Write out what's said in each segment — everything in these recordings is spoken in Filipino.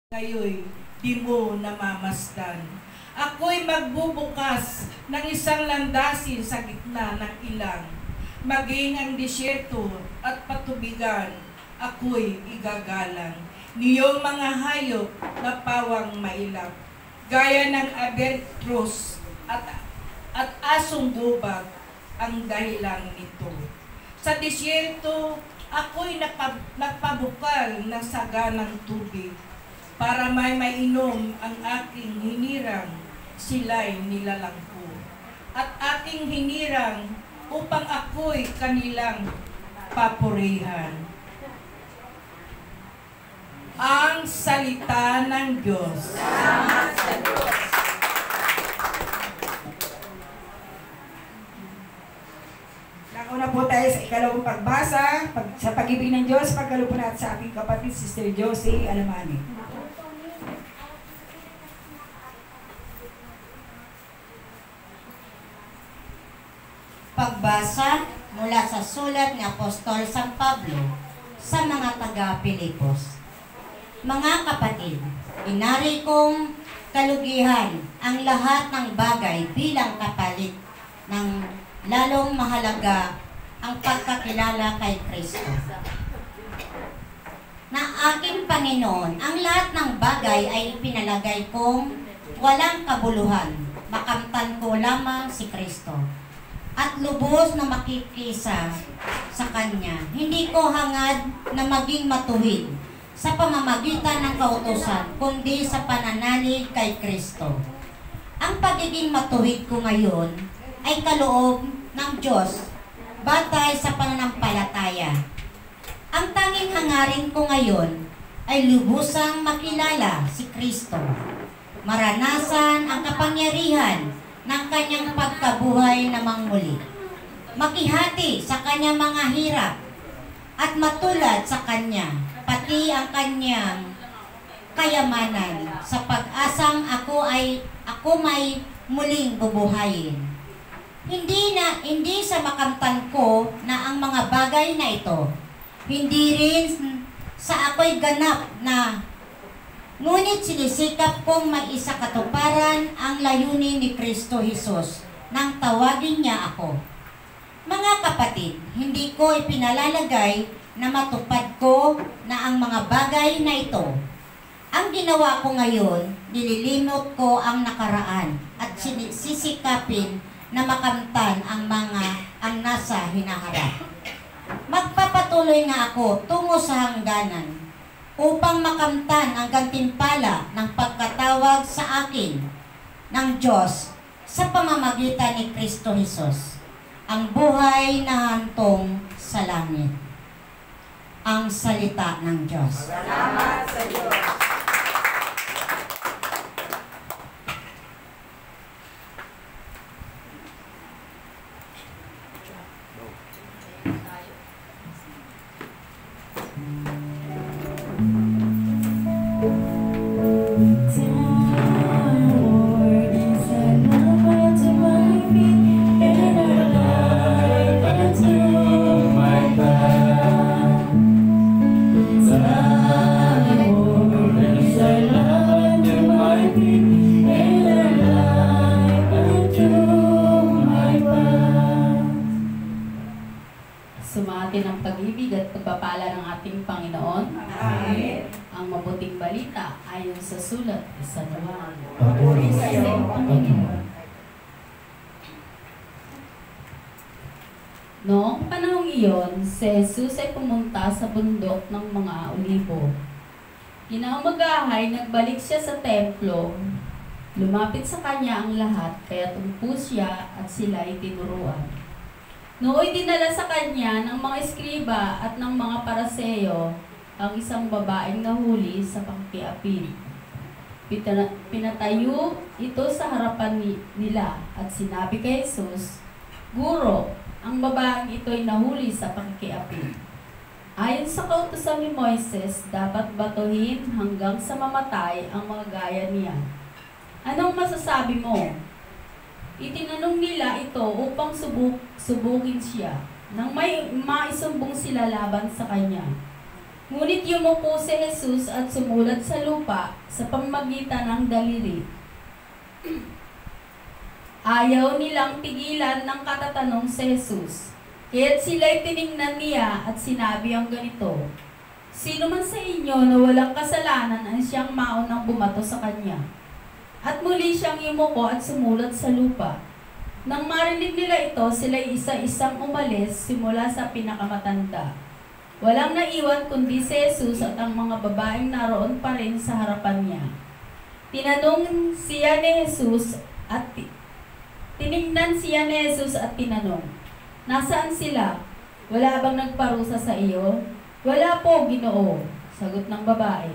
Ngayon, di mo namamasdan. Ako'y magbubukas ng isang landasin sa gitna ng ilang. Maging ang disyerto at patubigan, ako'y igagalang. Niyong mga hayop na pawang mailap, gaya ng abertros at asong gubag ang dahilan nito. Sa disyerto, ako'y nagpabukal ng saganang tubig, para may mainom ang aking hinirang, sila'y nilalangko. At aking hinirang upang ako'y kanilang papurihan. Ang salita ng Diyos. Salamat sa Diyos. Nauna po tayo sa ikalawang pagbasa sa pag-ibig ng Diyos. Pagkalo po natin sa aking kapatid, Sister Josie Alamani. Pagbasa mula sa sulat ni Apostol San Pablo sa mga taga-Pilipos. Mga kapatid, inari kong kalugihan ang lahat ng bagay bilang kapalit ng lalong mahalaga ang pagkakilala kay Kristo. Na aking Panginoon, ang lahat ng bagay ay pinalagay kong walang kabuluhan, makamtan ko lamang si Kristo at lubos na makikisa sa Kanya. Hindi ko hangad na maging matuwid sa pamamagitan ng kautusan, kundi sa pananalig kay Kristo. Ang pagiging matuwid ko ngayon ay kaloob ng Diyos batay sa pananampalataya. Ang tanging hangarin ko ngayon ay lubusang makilala si Kristo, maranasan ang kapangyarihan ng kanyang pagkabuhay namang muli, makihati sa kanyang mga hirap at matulad sa kanya, pati ang kanyang kayamanan sa pag-asang ako may muling bubuhayin. Hindi sa makamtan ko na ang mga bagay na ito, hindi rin sa ako'y ganap na, ngunit sinisikap kong maisakatuparan ang layunin ni Kristo Jesus nang tawagin niya ako. Mga kapatid, hindi ko ipinalalagay na matupad ko na ang mga bagay na ito. Ang ginawa ko ngayon, nililimot ko ang nakaraan at sisikapin na makamtan ang nasa hinaharap. Magpapatuloy nga ako tungo sa hangganan upang makamtan ang gantimpala ng pagkatawag sa akin ng Diyos sa pamamagitan ni Kristo Jesus, ang buhay na hantong sa langit. Ang salita ng Diyos. Salamat sa Diyos. Sumati ng pag-ibig at pagpapala ng ating Panginoon. Amen. Ang mabuting balita ayon sa sulat ni San Juan. Papuri sa iyo, Panginoon. Noong panahong iyon, si Jesus ay pumunta sa bundok ng mga Olibo. Kinaumagahay, nagbalik siya sa templo. Lumapit sa kanya ang lahat, kaya tumpo siya at sila ay tinuruan. Nooy dinala sa kanya ng mga eskriba at ng mga paraseyo ang isang babaeng nahuli sa pangkiapin. Pinatayo ito sa harapan nila at sinabi kay Jesus, "Guro, ang babaeng ito ay nahuli sa pangkiapin. Ayon sa kautusan ni Moises, dapat batuhin hanggang sa mamatay ang mga gaya niya. Anong masasabi mo?" Itinanong nila ito upang subukin siya, nang may maisumbong sila laban sa kanya. Ngunit yumuko si Jesus at sumulat sa lupa sa pamamagitan ng daliri. Ayaw nilang pigilan ng katatanong si Jesus. Kaya't sila'y tiningnan niya at sinabi ang ganito, "Sino man sa inyo na walang kasalanan ang siyang maunang bumato sa kanya?" At muli siyang yumuko at sumulat sa lupa. Nang marinig nila ito, sila'y isa-isang umalis simula sa pinakamatanda. Walang naiwan kundi si Jesus at ang mga babaeng naroon pa rin sa harapan niya. Tinanong siya ni Jesus at tiningnan siya ni Jesus at tinanong, "Nasaan sila? Wala bang nagparusa sa iyo?" "Wala po, Ginoo," sagot ng babae.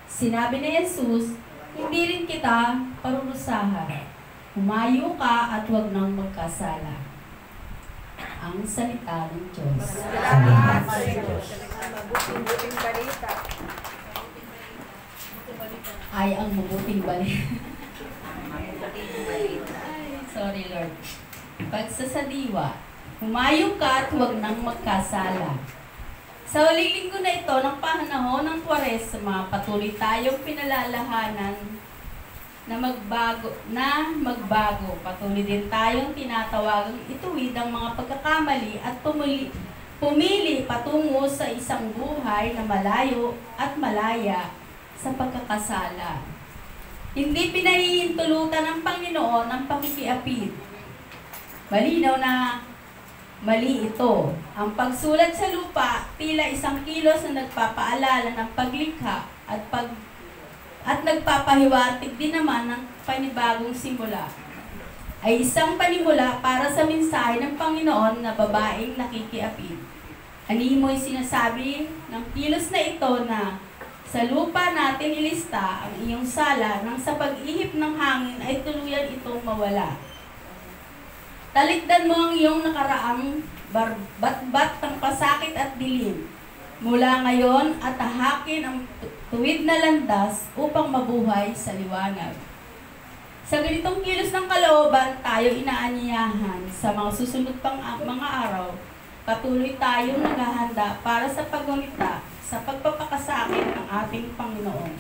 Sinabi ni Jesus, "Hindi rin kita parurusahan. Humayo ka at huwag nang magkasala." Ang salita ng Diyos. Salamat sa Diyos. Mabuting balita. Ay, ang mabuting balita. Sorry, Lord. Pagsasadiwa, humayo ka at huwag nang magkasala. Sa huling linggo na ito ng panahon ng Kwaresma, patuloy tayong pinalalahanan na magbago. Patuloy din tayong tinatawagang ituwid ang mga pagkakamali at pumili patungo sa isang buhay na malayo at malaya sa pagkakasala. Hindi pinahihintulutan ng Panginoon ang pakikiapid. Malinaw na mali ito. Ang pagsulat sa lupa, tila isang kilos na nagpapaalala ng paglikha at nagpapahiwatig din naman ng panibagong simula. Ay isang panimula para sa mensahe ng Panginoon na babaeng nakikiapid. Animoy sinasabi ng kilos na ito na sa lupa natin ilista ang iyong sala nang sa pag-ihip ng hangin ay tuluyan itong mawala. Talikdan mo ang iyong nakaraang batbat ng pasakit at dilim. Mula ngayon at tahakin ang tuwid na landas upang mabuhay sa liwanag. Sa ganitong kilos ng kalooban, tayo inaanyayahan sa mga susunod pang mga araw. Patuloy tayong naghahanda para sa paggunita sa pagpapakasakit ng ating Panginoon.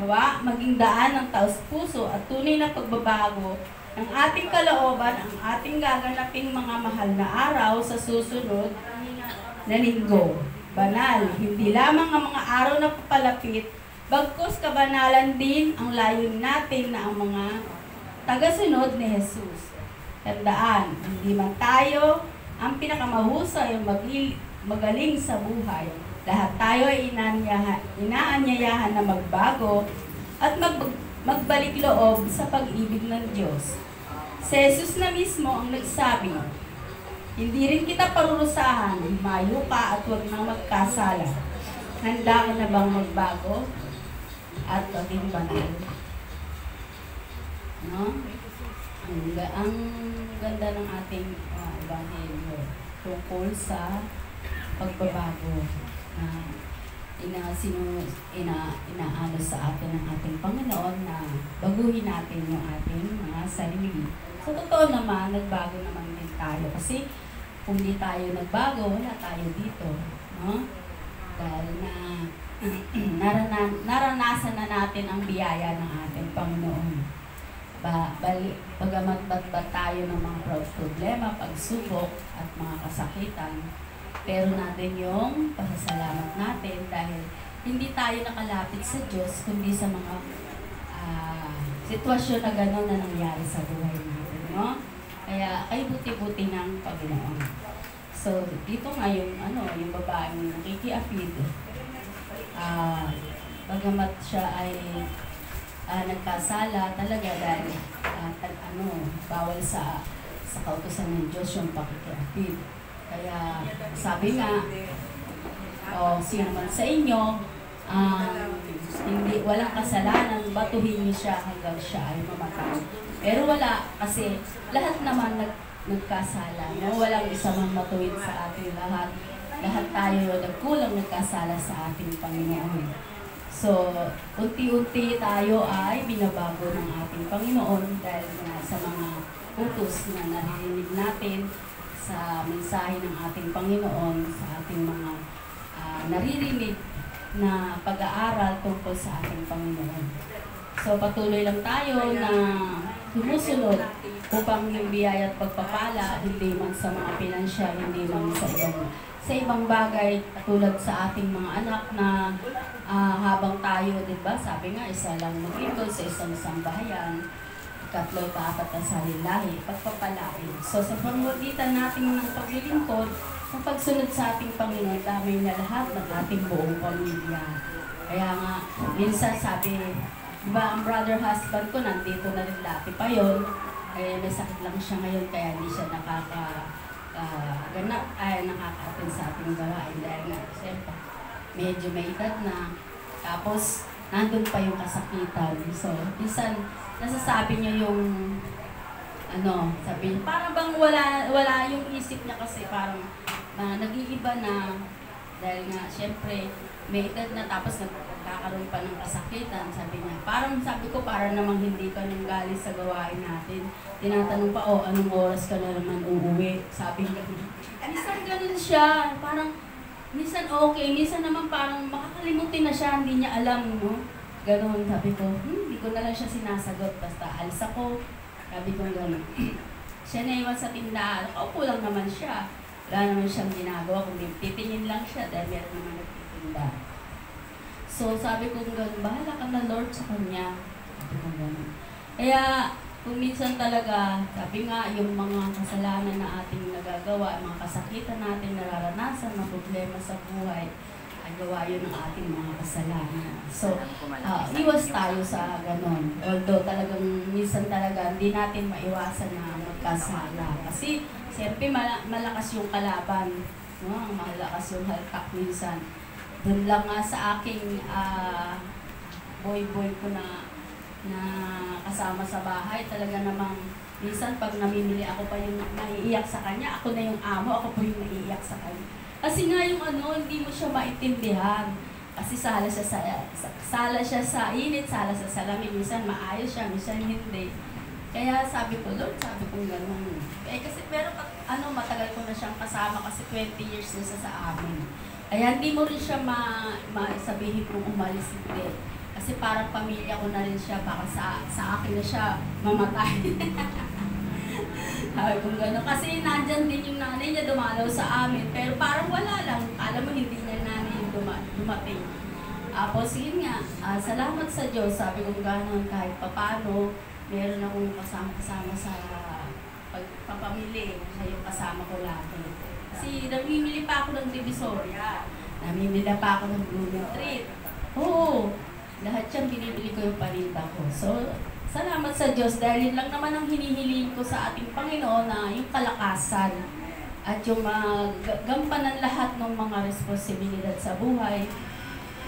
Nawa, maging daan ng taos-puso at tunay na pagbabago ng ating kalooban ang ating gaganaping mga mahal na araw sa susunod na linggo. Banal, hindi lamang ang mga araw na papalapit, bagkus kabanalan din ang layunin natin na ang mga tagasunod ni Jesus. Tandaan, hindi man tayo ang pinakamahusay o magaling sa buhay. Lahat tayo ay inaanyayahan na magbago at magbalik loob sa pag-ibig ng Diyos. Si Jesus na mismo ang nagsabi, "Hindi rin kita parurusahan, humayo ka at huwag nang magkasala." Handa ka na bang magbago at maging banal? No? Ang ganda ng ating ebanghelyo tungkol sa pagbabago na inaano sa atin ng ating Panginoon na baguhin natin yung ating mga sarili. Sa totoo naman, nagbago naman din tayo kasi kung di tayo nagbago, wala tayo dito. No? Dahil na naranasan na natin ang biyaya ng ating Panginoon. Bagamat batbat tayo ng mga problema, pagsubok at mga kasakitan, pero natin yung pasasalamat natin dahil hindi tayo nakalapit sa Diyos kundi sa mga sitwasyon na gano'n na nangyari sa buhay natin. No? Kaya ay buti-buti ng Panginoon. So, dito nga yung babaeng nakikiapid. Bagamat siya ay nagkasala talaga dahil bawal sa kautusan ng Diyos yung pakikiapid. Kaya sabi nga, sino man sa inyo, walang kasalanan, batuhin niyo siya hanggang siya ay mamatay. Pero wala, kasi lahat naman nagkasala. No? Walang isa man matuwid sa ating lahat. Lahat tayo nagkulang nagkasala sa ating Panginoon. So, unti-unti tayo ay binabago ng ating Panginoon dahil sa mga utos na naririnig natin sa mensahe ng ating Panginoon sa ating mga naririnig na pag-aaral tungkol sa ating Panginoon. So patuloy lang tayo na sumusunod upang yung biyaya at pagpapala, hindi man sa mga pinansyal, hindi man sa ibang bagay, tulad sa ating mga anak na habang tayo, di ba, sabi nga, isa lang maglingkod sa isang sambahayan, ikatlo pa apat na salilahi, pagpapalain. So sa pamamagitan natin ng paglilingkod, ang pagsunod sa ating Panginoon, damay na lahat ng ating buong pamilya. Kaya nga, minsan sabi, diba, ang brother husband ko, nandito na rin dati pa yun, may sakit lang siya ngayon, kaya hindi siya nakaka-attend sa ating gawain. Dahil nga, siyempre, medyo may edad na, tapos, nandun pa yung kasakitan. So, minsan, nasasabi niya yung, sabi niya, parang bang wala yung isip niya kasi parang nag-iiba na, dahil nga, siyempre, may edad na tapos nagkakaroon pa ng kasakitan, sabi niya. Sabi ko, para namang hindi ka nang galing sa gawain natin. Tinatanong pa, anong oras ka na naman uuwi? Sabi niya. Minsan ganun siya, parang, minsan okay, minsan naman parang makakalimutin na siya, hindi niya alam, no? Ganun, sabi ko, hindi ko na lang siya sinasagot, basta alis ako. Sabi ko ganun. Siya na iwan sa tindahan, kaupo lang naman siya. Wala naman siyang ginagawa, kundi titingin lang siya dahil meron naman nagtitinda. So sabi ko gano'n, bahala ka na Lord sa kanya. Sabi ko gano'n. Kaya kung minsan talaga, sabi nga yung mga kasalanan na ating nagagawa, mga kasakitan natin nararanasan, mga problema sa buhay, ay gawa yun ng ating mga kasalanan. So, iwas tayo sa gano'n. Although talagang minsan talaga hindi natin maiwasan na magkasala. Kasi siyempre malakas yung kalaban, no? Malakas yung halpak minsan. Doon lang nga sa aking boy ko na kasama sa bahay, talaga namang minsan pag namimili ako pa yung naiiyak sa kanya, ako na yung amo, ako po yung naiiyak sa kanya. Kasi nga yung hindi mo siya maintindihan. Kasi sala siya sa init, sala sa salamin, minsan maayos siya, minsan hindi. Kaya sabi ko, Lord, sabi ko gano'n. Kasi pero matagal ko na siyang kasama kasi 20 years na siya sa amin. Kaya hindi mo rin siya sabihin kung umalis hindi. Kasi parang pamilya ko na rin siya, baka sa akin na siya mamatay. Sabi ko gano'n. Kasi nandyan din yung nanay niya dumalaw sa amin, pero parang wala lang. Alam mo, hindi niya nanay yung dumating. Tapos yun nga, salamat sa Diyos, sabi ko gano'n, kahit papano, meron akong kasama sa pagpapamili. Siya yung kasama ko lagi. Kasi namimili pa ako ng Divisoria. Namimili pa ako ng Blooming Treat. Oo, lahat yan binibili ko yung paninda ko. So, salamat sa Diyos dahil yun lang naman ang hinihiling ko sa ating Panginoon na yung kalakasan at yung gampanan lahat ng mga responsibilidad sa buhay.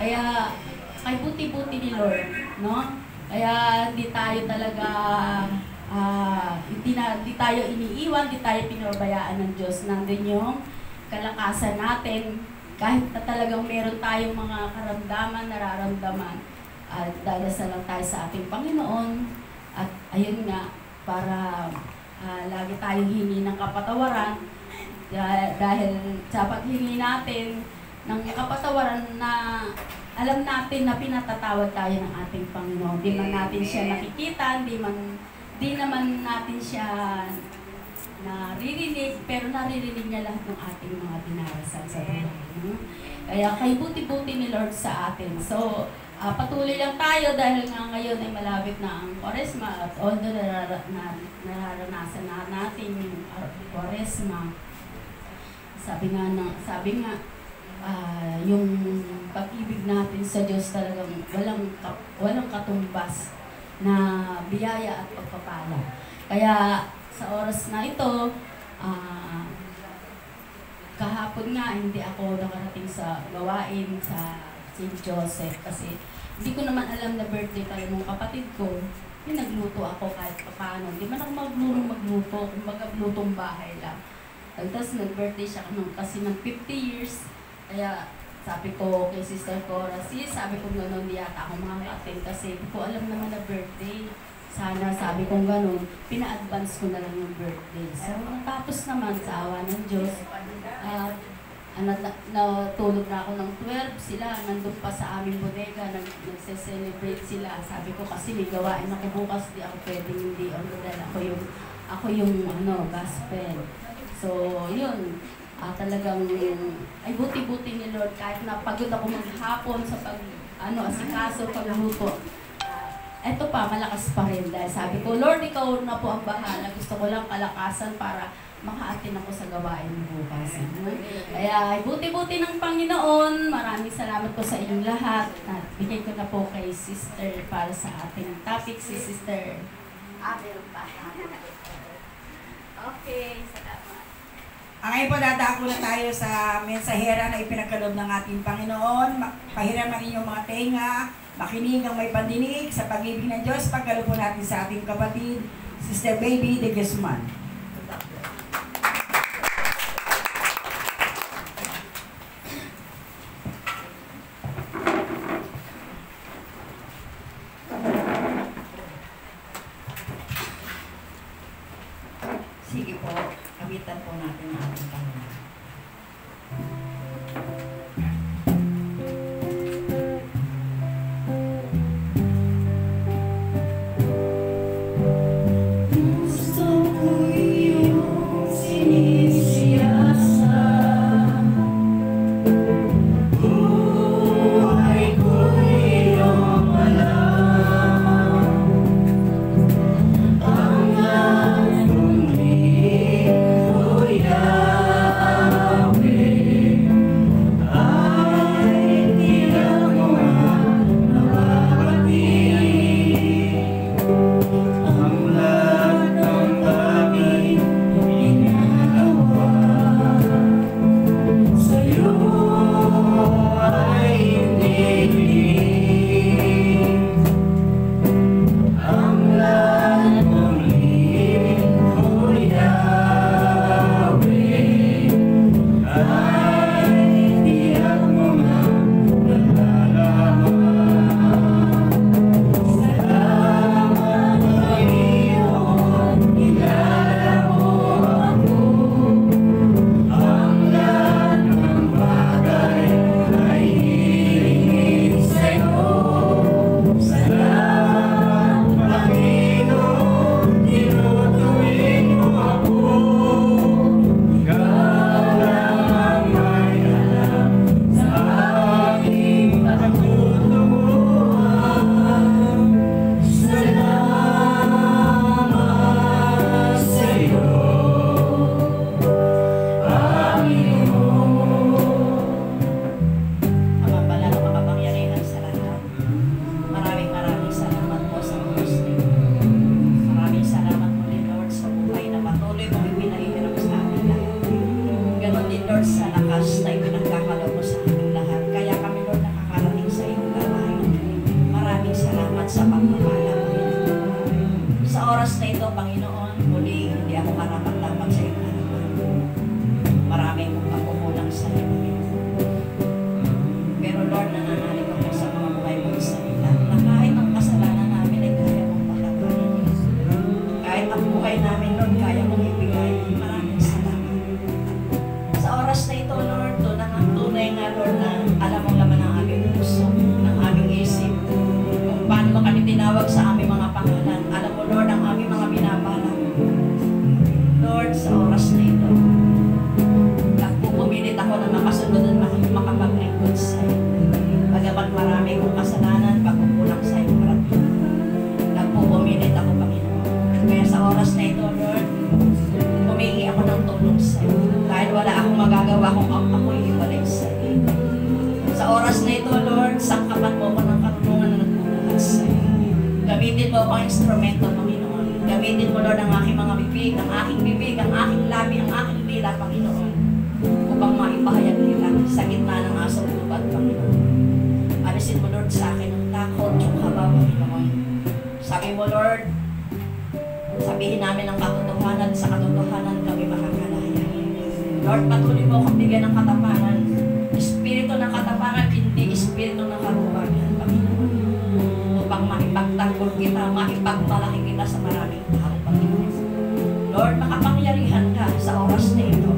Kaya, kay buti-buti ni Lord, no? Kaya hindi tayo talaga, hindi tayo iniiwan, hindi tayo pinabayaan ng Diyos. Nandun yung kalakasan natin, kahit na talagang meron tayong mga karamdaman, nararamdaman, at dadasal lang tayo sa ating Panginoon. At ayun nga, para lagi tayong hingi ng kapatawaran, dahil sa paghingi natin ng kapatawaran na alam natin na pinatatawad tayo ng ating Panginoon. Di man natin siya nakikita, di naman natin siya naririnig, pero naririnig niya lahat ng ating mga dinarasal sa buhay. Kaya kay buti-buti ni Lord sa atin. So, patuloy lang tayo dahil nga ngayon ay malapit na ang Kwaresma at although nararanasan na natin yung Kwaresma, sabi nga, yung pag-ibig natin sa Diyos talagang walang katumbas na biyaya at pagpapala. Kaya sa oras na ito, kahapon nga hindi ako nakarating sa gawain sa St. Joseph kasi hindi ko naman alam na birthday pala ng kapatid ko. Nagluto ako kahit paano. Hindi man ako magluto, kumbaga lutong bahay lang. Tapos nag-birthday siya kasi ng 50 years. Kaya sabi ko kay Sister Cora, sabi ko gano'n, di yata ako makaka-attend kasi hindi ko alam naman na birthday. Sana sabi ko gano'n, pina-advance ko na lang yung birthday. So natapos naman sa awa ng Diyos. natulog na ako ng 12, sila nandun pa sa aming bodega, nagse-celebrate sila. Sabi ko kasi may gawain ako bukas, di ako pwedeng hindi dahil ako yung gospel. So, yun, talagang ay buti-buti ni Lord kahit napagod ako maghapon sa asikaso, pagluto. Eto pa, malakas pa rin dahil sabi ko, Lord, ikaw na po ang bahala. Gusto ko lang kalakasan para makaatin ako sa gawain bukas. Kaya buti-buti ng Panginoon. Maraming salamat po sa inyong lahat. At bigay ko na po kay Sister para sa ating topic, si Sister Abel pa. Okay, salamat. Ngayon po dadako na tayo sa mensahera na ipinagkaloob ng ating Panginoon. Pahiram ang inyong mga tenga, makinig ang may pandinig sa pag-ibig ng Diyos. Pagkaloob po natin sa ating kapatid, Sister Baby de Guzman. Sige po, kawitan po natin ang ating Panginoon. Gamitin mo akong instrumento, Panginoon. Gamitin mo, Lord, ang aking mga bibig, ang aking labi, ang aking dila, Panginoon, upang maipahayag nila sa gitna ng asong lubat, Panginoon. Alisin mo, Lord, sa akin ang takot, yung kaba, Panginoon. Sabi mo, Lord, sabihin namin ang katotohanan, sa katotohanan kami makakalaya. Lord, patuloy mo akong bigyan ng katapangan. Espiritu ng katapangan, hindi espiritu ng karubagan, Panginoon. Upang maipagtanggol kita, maipagmalaki kita sa maraming tao, Panginoon. Lord, makapangyarihan ka sa oras na ito.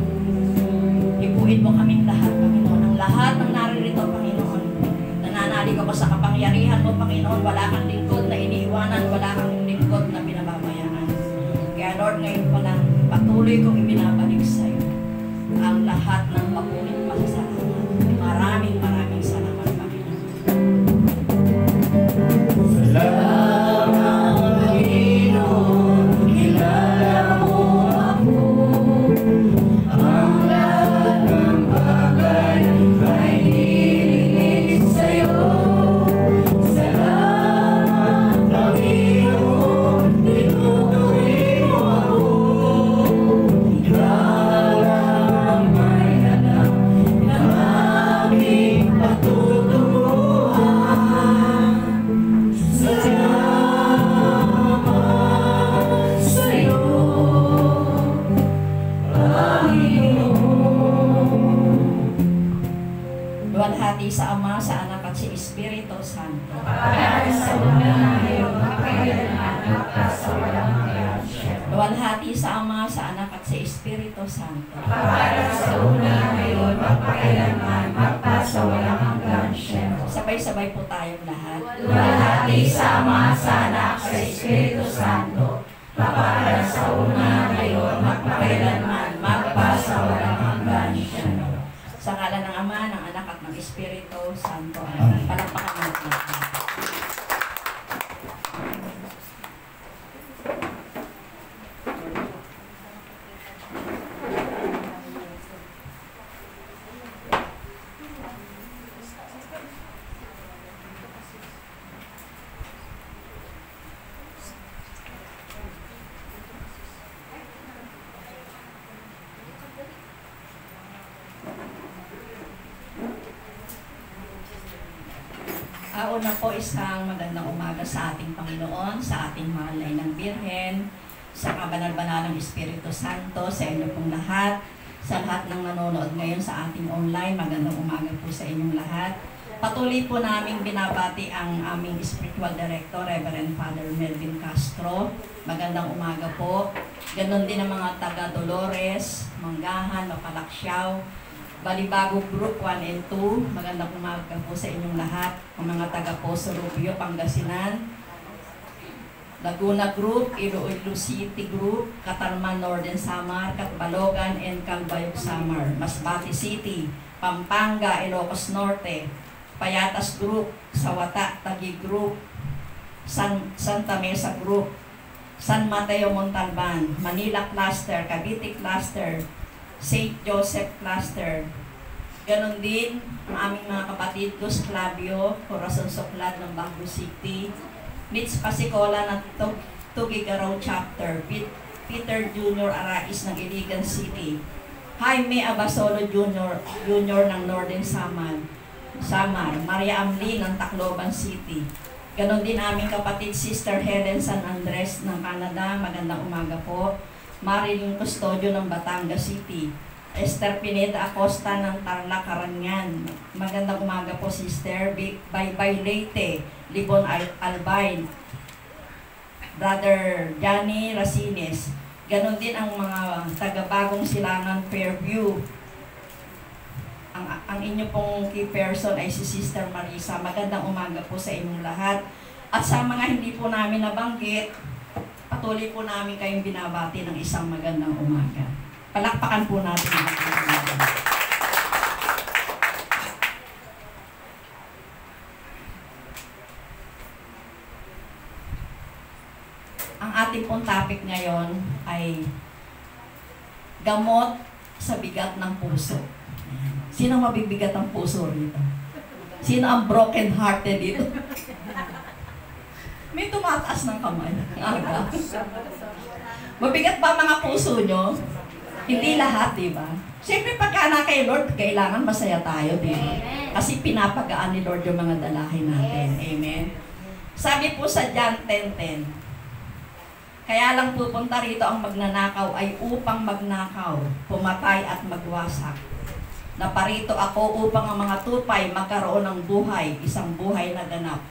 Ipuin mo kaming lahat mo sa kapangyarihan mo, Panginoon, wala kang lingkod na iniiwanan, wala kang lingkod na binababayaan. Kaya Lord, ngayon pa lang, patuloy kong ibinabalik sa iyo ang lahat ng papulit pasasalamat. Maraming salamat, Panginoon. Salamat, Panginoon, kilala mo ako. Ang lahat ng bagay ay nilinis sa'yo. Salamat, Panginoon, tinutuloy mo ako. Ikaw lang may alam ng aking patutunguhan. Salamat sa'yo, Panginoon. Luwalhati sa Ama, sa Anak at sa Espiritu Santo. Luwalhati sa Ama, sa Anak at sa Espiritu Santo. Sabay-sabay po tayong lahat. Luwalhati sa Ama, sa Anak, sa Espiritu Santo, para sa una, ngayon, magpakailanman, magpasawalang hanggan. Sa ngalan ng Ama, ng Anak at ng Espiritu Santo. Amen. Palakpakan natin. Una po, isang magandang umaga sa ating Panginoon, sa ating mahal na Inang Birhen, sa kabanal-banal ng Espiritu Santo, sa inyo pong lahat, sa lahat ng nanonood ngayon sa ating online, magandang umaga po sa inyong lahat. Patuloy po naming binabati ang aming Spiritual Director, Reverend Father Melvin Castro. Magandang umaga po. Ganon din ang mga taga Dolores, Manggahan, Mapalaksyaw, Balibago Group 1 and 2, magandang umaga po sa inyong lahat. Ang mga taga Poso Rubio, Pangasinan, Laguna Group, Iloilo City Group, Katarman Northern Samar, Catbalogan, and Calbayog Samar, Masbate City, Pampanga, Ilocos Norte, Payatas Group, Sawata, Taguig Group, Santa Mesa Group, San Mateo Montalban, Manila Cluster, Cavite Cluster, St. Joseph Cluster. Ganon din ang aming mga kapatid, Dos Clavio, Corazon Soclad ng Baguio City, Mitz Pasicola ng Tugigaraw Chapter, Peter Jr. Arais ng Iligan City, Jaime Abasolo Jr. ng Northern Samar, Maria Amli ng Tacloban City. Ganon din aming kapatid, Sister Helen San Andres ng Canada, magandang umaga po. Marilyn Custodio ng Batangas City, Esther Pineda Acosta ng Tarlac, Karangan. Magandang umaga po, Sister. Baybay Leyte, Libon Albay, Brother Johnny Racines. Ganon din ang mga taga-Bagong Silangan, Fairview. Ang inyo pong key person ay si Sister Marisa. Magandang umaga po sa inyong lahat. At sa mga hindi po namin nabanggit, patuloy po namin kayong binabati ng isang magandang umaga. Palakpakan po natin ang umaga. Ang ating pong topic ngayon ay gamot sa bigat ng puso. Sino mabibigat ang puso rito? Sino ang broken hearted dito? May tumataas ng kamay. Aga. Mabigat ba mga puso nyo? Hindi lahat, di ba? Siyempre pagka na kay Lord, kailangan masaya tayo, di ba? Kasi pinapagaan ni Lord yung mga dalahin natin. Amen? Sabi po sa John 10:10, kaya lang pupunta rito ang magnanakaw ay upang magnakaw, pumatay at magwasak. Naparito ako upang ang mga tupay magkaroon ng buhay, isang buhay na ganap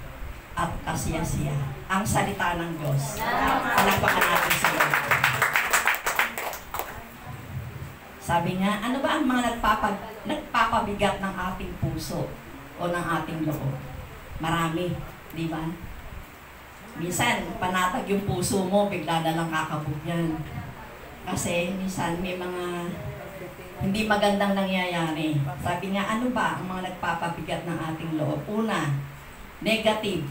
at kasiyasiya. Ang salita ng Diyos. Palakpakan natin sa Lord. Sabi nga, ano ba ang mga nagpapabigat ng ating puso o ng ating loob? Marami, di ba? Minsan, panatag yung puso mo, bigla na lang kakabog yan. Kasi minsan may mga hindi magandang nangyayari. Sabi nga, ano ba ang mga nagpapabigat ng ating loob? Una, negative.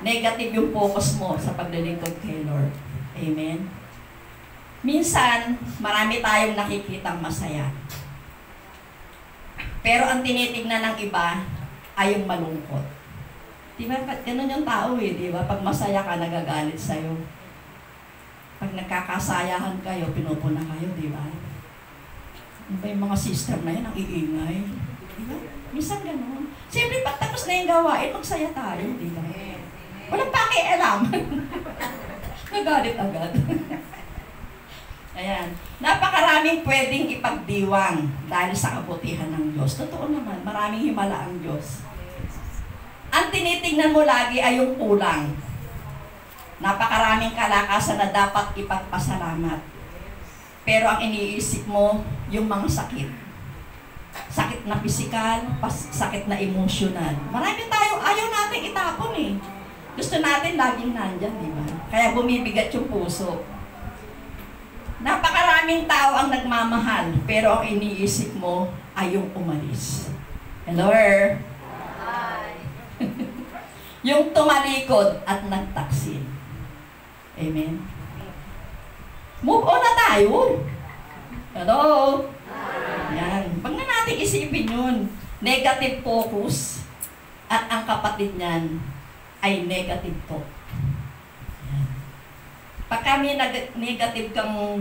Negative yung focus mo sa paglilingkod kay Lord. Amen? Minsan, marami tayong nakikitang masaya. Pero ang tinitignan ng iba ay yung malungkot. Diba? Ganun yung tao eh, diba? Pag masaya ka, nagagalit sa'yo. Pag nagkakasayahan kayo, pinupuna kayo, diba? Ano ba yung mga system na yun, ang iingay? Diba? Minsan ganun. Siyempre, pag tapos na yung gawain, magsaya tayo, diba? Walang pakialam. Nagalit agad. Ayan. Napakaraming pwedeng ipagdiwang dahil sa kabutihan ng Diyos. Totoo naman, maraming himala ang Diyos. Ang tinitingnan mo lagi ay yung kulang. Napakaraming kalakasan na dapat ipagpasalamat. Pero ang iniisip mo, yung mga sakit. Sakit na pisikal, sakit na emosyonal. Marami tayo, ayaw natin itapon eh. Gusto natin laging nandyan, di ba? Kaya bumibigat yung puso. Napakaraming tao ang nagmamahal, pero ang iniisip mo ay yung umalis. Hello? Yung tumalikod at nagtaksil. Amen? Move on na tayo. Hello? Yan. Huwag na natin isipin yun. Negative focus at ang kapatid niyan ay negative talk. Yan. Pag kami negative kang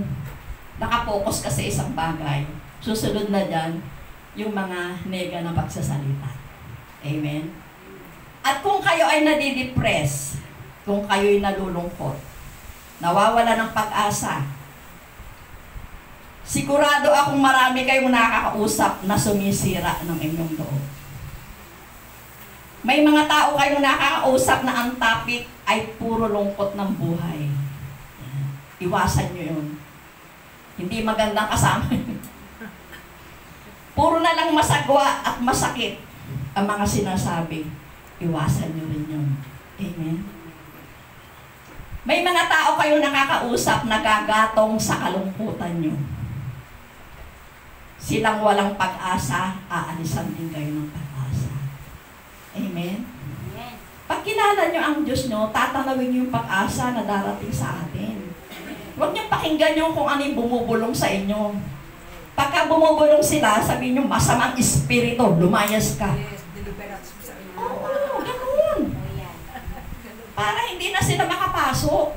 nakapokus ka sa isang bagay, susunod na dyan yung mga nega na pagsasalita. Amen? At kung kayo ay nadidepress, kung kayo ay nalulungkot, nawawala ng pag-asa, sigurado akong marami kayong nakakausap na sumisira ng inyong loob. May mga tao kayong nakakausap na ang topic ay puro lungkot ng buhay. Iwasan nyo yun. Hindi magandang kasama yun. Puro na lang masagwa at masakit ang mga sinasabi. Iwasan nyo rin yun. Amen? May mga tao kayong nakakausap na gagatong sa kalungkutan nyo. Silang walang pag-asa, aalisan din kayo ng pag-asa. Amen? Pag kilala nyo ang Diyos nyo, tatanawin nyo yung pag-asa na darating sa atin. Huwag nyo pakinggan nyo kung ano yung bumubulong sa inyo. Pagka bumubulong sila, sabihin nyo, masamang espiritu, lumayas ka. Oo, ganun. Para hindi na sila makapasok.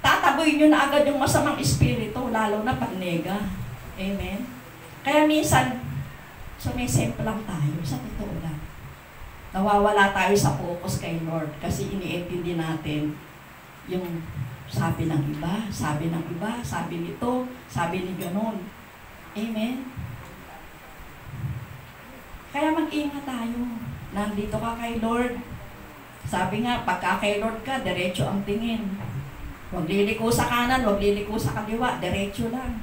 Tataboy nyo na agad yung masamang espiritu, lalo na pag nega. Amen? Kaya minsan, sumisimple lang tayo, sa totoo lang. Nawawala tayo sa focus kay Lord kasi iniintindi natin yung sabi ng iba, sabi ng iba, sabi nito, sabi ni ganon. Amen? Kaya mag-ingat tayo. Nandito ka kay Lord. Sabi nga, pagka kay Lord ka, diretso ang tingin. Huwag liliko sa kanan, huwag liliko sa kaliwa, diretso lang.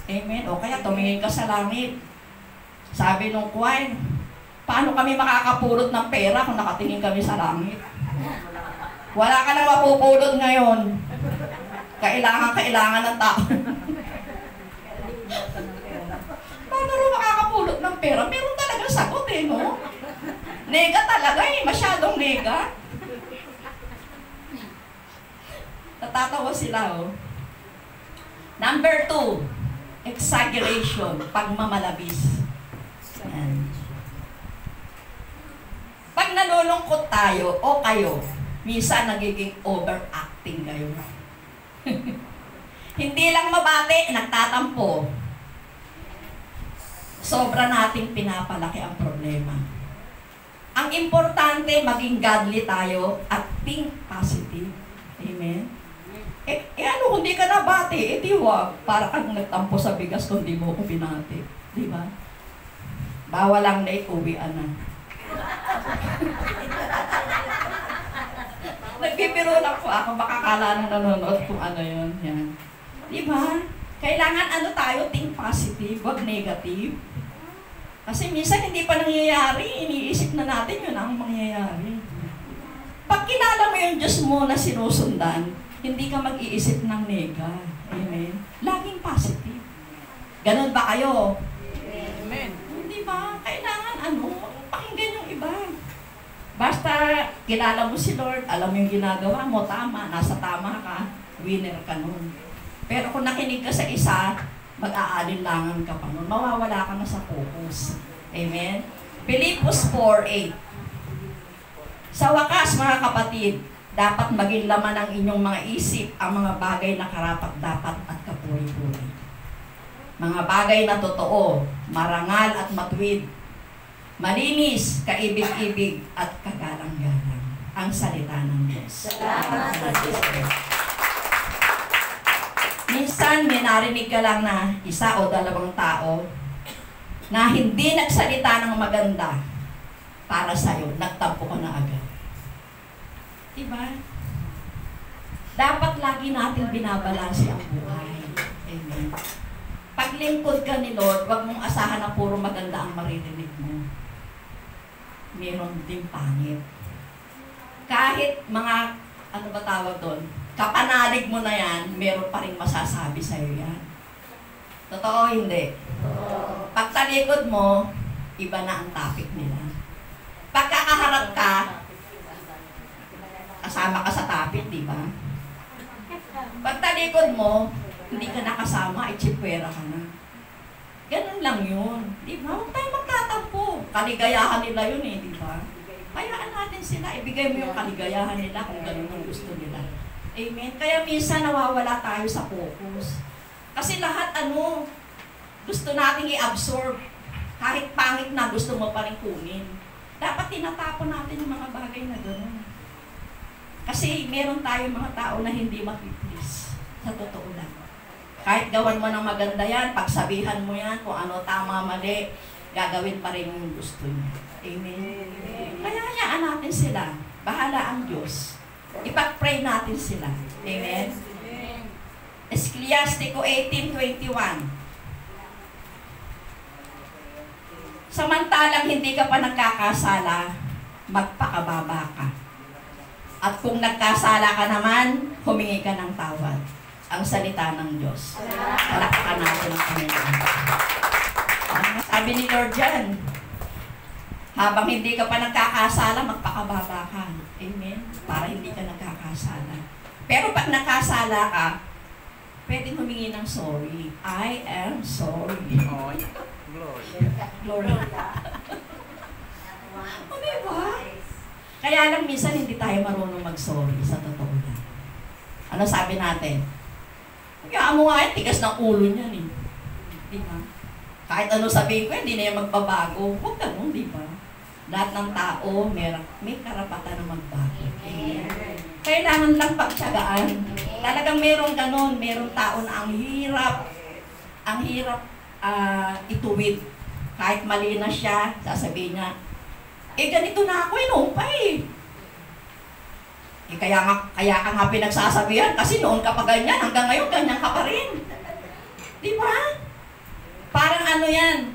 Amen? O kaya tumingin ka sa langit. Sabi nung choir, paano kami makakapulot ng pera kung nakatingin kami sa langit? Wala ka nang mapupulot ngayon. Kailangan ng tao. Paano rin makakapulot ng pera? Meron talaga sagot eh, no? Nega talaga eh, masyadong nega. Natatawa sila, oh. Number 2, exaggeration, pagmamalabis. Yan. Pag nalulungkot tayo o kayo, minsan nagiging overacting kayo. Hindi lang mabati, nagtatampo. Sobra nating pinapalaki ang problema. Ang importante, maging godly tayo at think positive. Amen? Ano kung di ka nabati, di wag. Para kang nagtampo sa bigas kung di mo ko pinati. Di ba? Bawal lang na uwian na. Nagbibiro lang po ako, makakala na nanonood kung ano yun. Yan. Di ba? Kailangan ano tayo, think positive, wag negative. Kasi minsan hindi pa nangyayari, iniisip na natin yun ang mangyayari. Pag kilala mo yung Diyos mo na sinusundan, hindi ka mag-iisip ng nega. Amen? Laging positive. Ganon ba kayo? Amen. Hindi ba? Kailangan pakinggan yung iba. Basta kilala mo si Lord, alam mo yung ginagawa mo, tama, nasa tama ka, winner ka nun. Pero kung nakinig ka sa isa, mag-aalinlangan ka pa nun, mawawala ka na sa focus. Amen? Pilipos 4:8. Sa wakas, mga kapatid, dapat maging laman ng inyong mga isip ang mga bagay na karapat-dapat at kapuri-puri. Mga bagay na totoo, marangal at matuwid, malinis, kaibig-ibig at kagalang-galang. Ang salita ng Diyos. Minsan, may narinig ka lang na isa o dalawang tao na hindi nagsalita ng maganda para sa'yo, nagtampo ka na agad. Diba? Dapat lagi natin binabalanse ang buhay. Amen. Paglingkod ka ni Lord, huwag mong asahan na puro maganda ang maririnig mo. Meron din pangit. Kahit mga, ano ba tawag doon? Kapanalig mo na yan, meron pa rin masasabi sa'yo yan. Totoo hindi? Pag talikod mo, iba na ang topic nila. Pagkakaharap ka, kasama ka sa topic, di ba? Pag talikod mo, hindi ka nakasama, itsipwera ka na. Ganun lang yun. Di ba? Huwag tayo magtatampo. Kaligayahan nila yun eh, di ba? Hayaan natin sila, ibigay mo yung kaligayahan nila kung ganun ang gusto nila. Amen? Kaya minsan nawawala tayo sa focus. Kasi lahat gusto nating i-absorb. Kahit pangit na, gusto mo pa rin kunin. Dapat tinatapon natin yung mga bagay na gano'n. Kasi meron tayong mga tao na hindi mapiplis. Sa totoo lang. Kahit gawan mo ng maganda yan, pagsabihan mo yan, kung ano tama, mali, gagawin pa rin yung gusto niya. Amen? Kaya hayaan natin sila. Bahala ang Diyos. Ipag-pray natin sila. Amen? Ecclesiastes 18:21. Samantalang hindi ka pa nagkakasala, magpakababa ka. At kung nagkasala ka naman, humingi ka ng tawad. Ang salita ng Diyos. Palakpakan natin ang Panginoon. Sabi ni Lord dyan, habang hindi ka pa nagkakasala, magpakababa ka. Amen? Para hindi ka nagkakasala. Pero pag nakasala ka, pwedeng humingi ng sorry. I am sorry. Glory. O diba? Kaya lang minsan hindi tayo marunong mag-sorry sa totoo lang. Ano sabi natin? Kaya mo nga tigas ng ulo niyan eh. Diba? Kahit ano sabihin ko, hindi na yan magbabago. Huwag ganun, diba? Lahat ng tao may karapatan na magbago. Kailangan lang pagtiyagaan. Talagang merong ganun, merong tao na ang hirap ituwid. Kahit mali na siya, sasabihin niya, ganito na ako, noon pa eh. Kaya ka nga pinagsasabihan, kasi noon ka pa ganyan, hanggang ngayon ganyan ka pa rin. Di ba? Parang yan,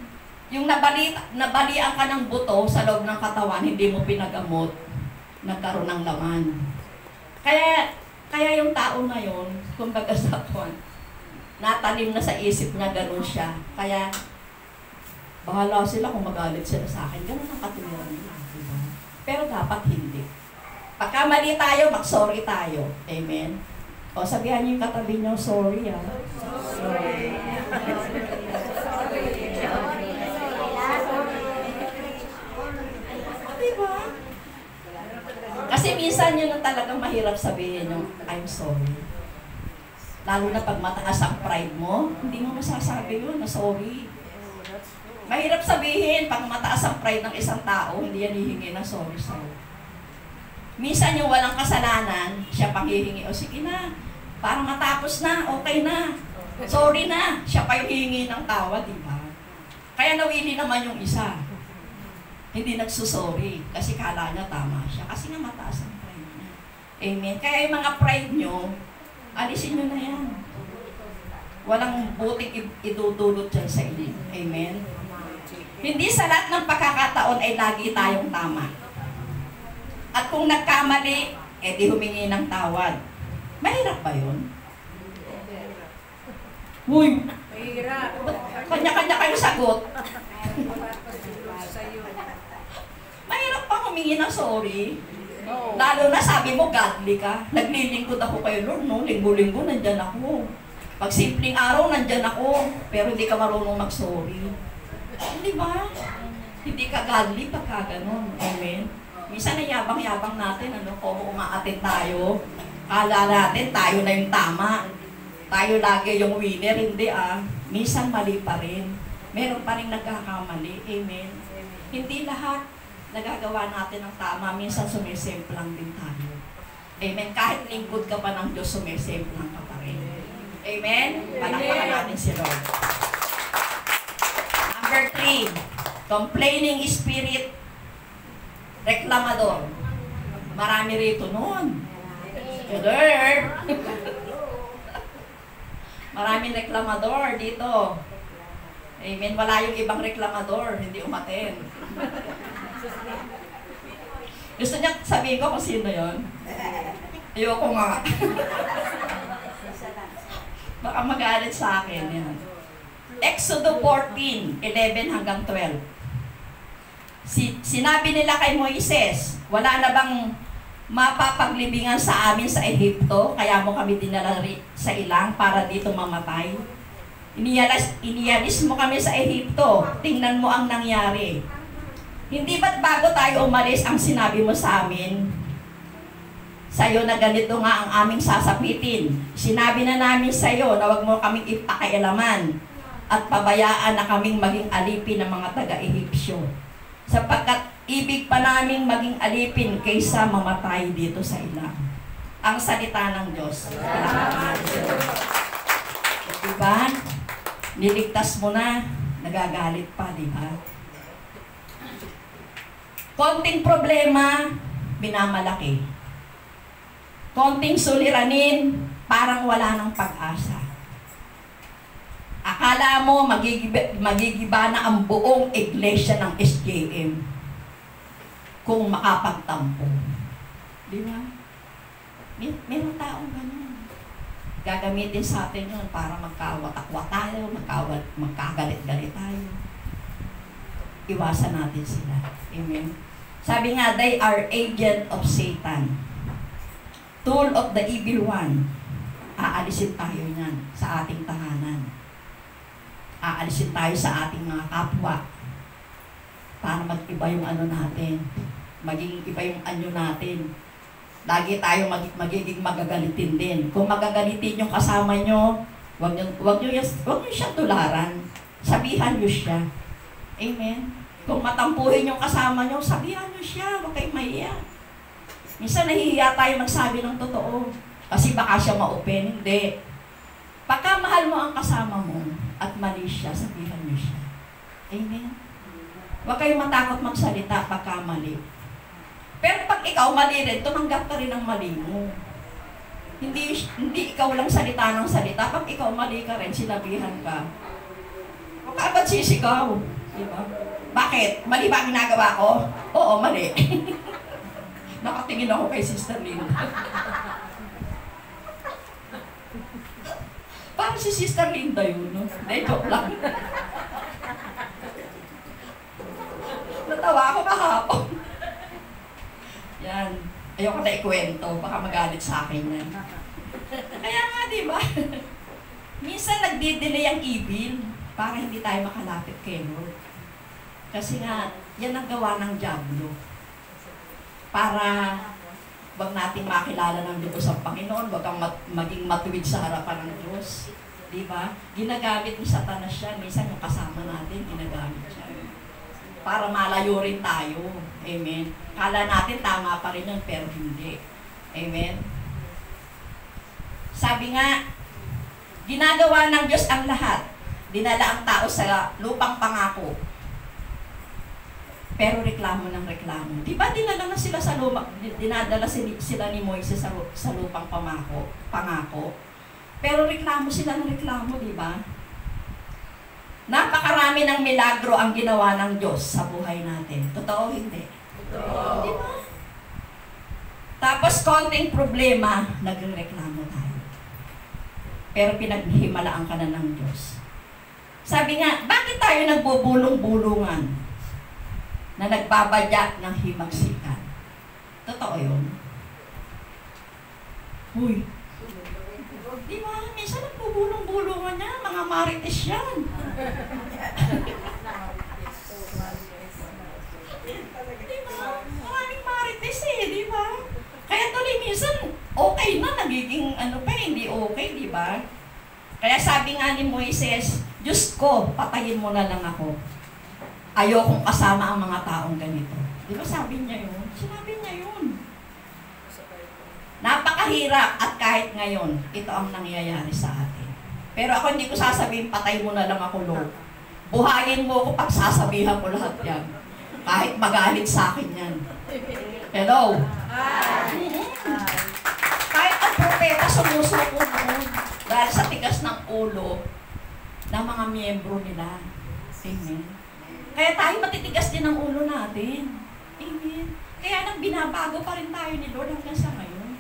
yung nabalian ka ng buto sa loob ng katawan, hindi mo pinagamot, nagkaroon ng laman. Kaya yung tao na yun, kumbaga sa tuwan, natanim na sa isip niya, ganun siya. Kaya, bahala sila kung magalit sila sa akin. Ganun ang katuwiran nila. Diba? Pero dapat hindi. Pagka mali tayo, mag-sorry tayo. Amen? O, sabihan niyo yung katabi niyo, sorry ah. Sorry. Diba? Kasi minsan yun ang talagang mahirap sabihin yung, I'm sorry. Lalo na pag mataas ang pride mo, hindi mo masasabi yun na sorry. Mahirap sabihin, pag mataas ang pride ng isang tao, hindi yan hihingi na sorry sa'yo. Minsan yung walang kasalanan, siya pang hihingi, o sige na, parang matapos na, okay na, sorry na, siya pa yung hihingi ng tawa, di ba? Kaya nawili naman yung isa. Hindi nagsusorry, kasi kala niya tama siya, kasi nga mataas ang pride niya. Amen? Kaya yung mga pride nyo, alisin nyo na yan. Walang buting idudulot dyan sa inyo. Amen? Hindi sa lahat ng pagkakataon ay lagi tayong tama. At kung nagkamali, di humingi ng tawad. Mahirap ba yun? Uy! Kanya-kanya kayo sagot. Mahirap pa humingi ng sorry. Lalo na sabi mo, godly ka. Naglilingkod ako kay Lord, no? Linggo-linggo, nandyan ako. Pag simpleng araw, nandyan ako. Pero hindi ka marunong mag-sorry. Hindi ba? Hindi ka godly pagka ganun. Amen? Minsan nayabang-yabang natin, kung umaatin tayo. Kala natin, tayo na yung tama. Tayo lagi yung winner, hindi Minsan mali pa rin. Meron pa rin nagkakamali. Amen? Hindi lahat nagagawa natin ang tama. Minsan sumisemplang din tayo. Amen? Kahit lingkod ka pa ng Diyos, sumisemplang ka pa rin. Amen? Palakpakan natin si Lord. Number 3, complaining spirit, reklamador. Marami rito noon. Lord! Maraming reklamador dito. Amen. Wala yung ibang reklamador, hindi umaten. Gusto niya sabihin ko kung sino yun? Ayoko nga. Baka magalit sa akin. Yan. Exodo 14:11 hanggang 12. Sinabi nila kay Moises, wala na bang mapapaglibingan sa amin sa Ehipto, kaya mo kami dinala sa ilang para dito mamatay. Iniyalis mo kami sa Ehipto, tingnan mo ang nangyari. Hindi ba't bago tayo umalis ang sinabi mo sa amin? Sa'yo na ganito nga ang aming sasapitin. Sinabi na namin sa'yo na wag mo kaming ipakialaman at pabayaan na kaming maging alipin ng mga taga-Ehipsyo. Sapagkat ibig pa naming maging alipin kaysa mamatay dito sa ilang. Ang salita ng Diyos. Diba? Niligtas mo na, nagagalit pa, diba? Konting problema, minamalaki. Konting suliranin, parang wala ng pag-asa. Akala mo magigiba na ang buong iglesia ng SJM kung makapagtampo. Di ba? Meron taong ganun. Gagamitin sa atin yun para magkawatakwa tayo, magkagalit-galit tayo. Iwasan natin sila. Amen? Sabi nga, they are agent of Satan. Tool of the evil one. Aalisin tayo niyan sa ating tahanan. Aalisin tayo sa ating mga kapwa para mag-iba yung ano natin. Maging iba yung anyo natin. Lagi tayo magiging magagalitin din. Kung magagalitin yung kasama nyo, wag nyo siya tularan. Sabihan nyo siya. Amen? Kung matampuhin yung kasama nyo, sabihan nyo siya. Huwag kayong mahiya. Minsan nahihiya tayo magsabi ng totoo. Kasi baka siya ma-open. Hindi. Pagka mahal mo ang kasama mo at mali siya, sabihan nyo siya. Amen? Huwag kayong matakot magsalita pagka mali. Pero pag ikaw mali rin, tumanggap ka rin ng mali mo. Hindi ikaw lang salita ng salita. Pag ikaw mali ka rin, sinabihan ka. Huwag ka agad sisigaw. Diba? Bakit? Mali ba ang ginagawa ko? Oo, mali. Nakatingin ako kay Sister Linda. Parang si Sister Linda yun, no? Hindi, joke lang. Natawa ako kahapon. Yan. Ayoko na ikwento. Baka magalit sa akin yan. Kaya nga, di ba? Minsan nagdidelay ang evil para hindi tayo makalapit kay Lord. Kasi nga, yan ang gawa ng Diablo. Para wag nating makilala ng Diyos ang Panginoon, wag kang maging matuwid sa harapan ng Diyos. Di ba? Ginagamit ni Satanas siya. Minsan yung kasama natin, ginagamit siya. Para malayo rin tayo. Amen. Kala natin tama pa rin yun, pero hindi. Amen. Sabi nga, ginagawa ng Diyos ang lahat. Dinala ang tao sa lupang pangako. Pero reklamo ng reklamo. Di ba dinala sila ni Moises sa lupang pangako. Pero reklamo sila ng reklamo, di ba? Napakarami ng milagro ang ginawa ng Diyos sa buhay natin. Totoo o hindi? Totoo. Di ba? Tapos konting problema, nagrereklamo tayo. Pero pinaghimalaan ka na ng Diyos. Sabi nga, bakit tayo nagbubulong-bulungan na nagbabadya ng himagsikan? Totoo yun? Uy. Di ba? Minsan nagbubulong-bulungan niya, mga marites yan. Di ba? Maraming marites di ba? Kaya tuloy minsan, okay na, nagiging hindi okay, di ba? Kaya sabi nga ni Moises, Diyos ko, patayin mo na lang ako. Ayokong kasama ang mga taong ganito. Di ba sabi niya yun? Sinabi niya yun. Napakahirap at kahit ngayon, ito ang nangyayari sa atin. Pero ako hindi ko sasabihin, patay mo na lang ako, Lord. Buhayin mo ako pag sasabihan ko lahat yan. Kahit magalit sa akin yan. Hello? Kahit ang propeta sumusuko noon dahil sa tigas ng ulo ng mga miyembro nila. Amen. Kaya tayo matitigas din ang ulo natin. Amen. Kaya nang binabago pa rin tayo ni Lord hanggang sa ngayon.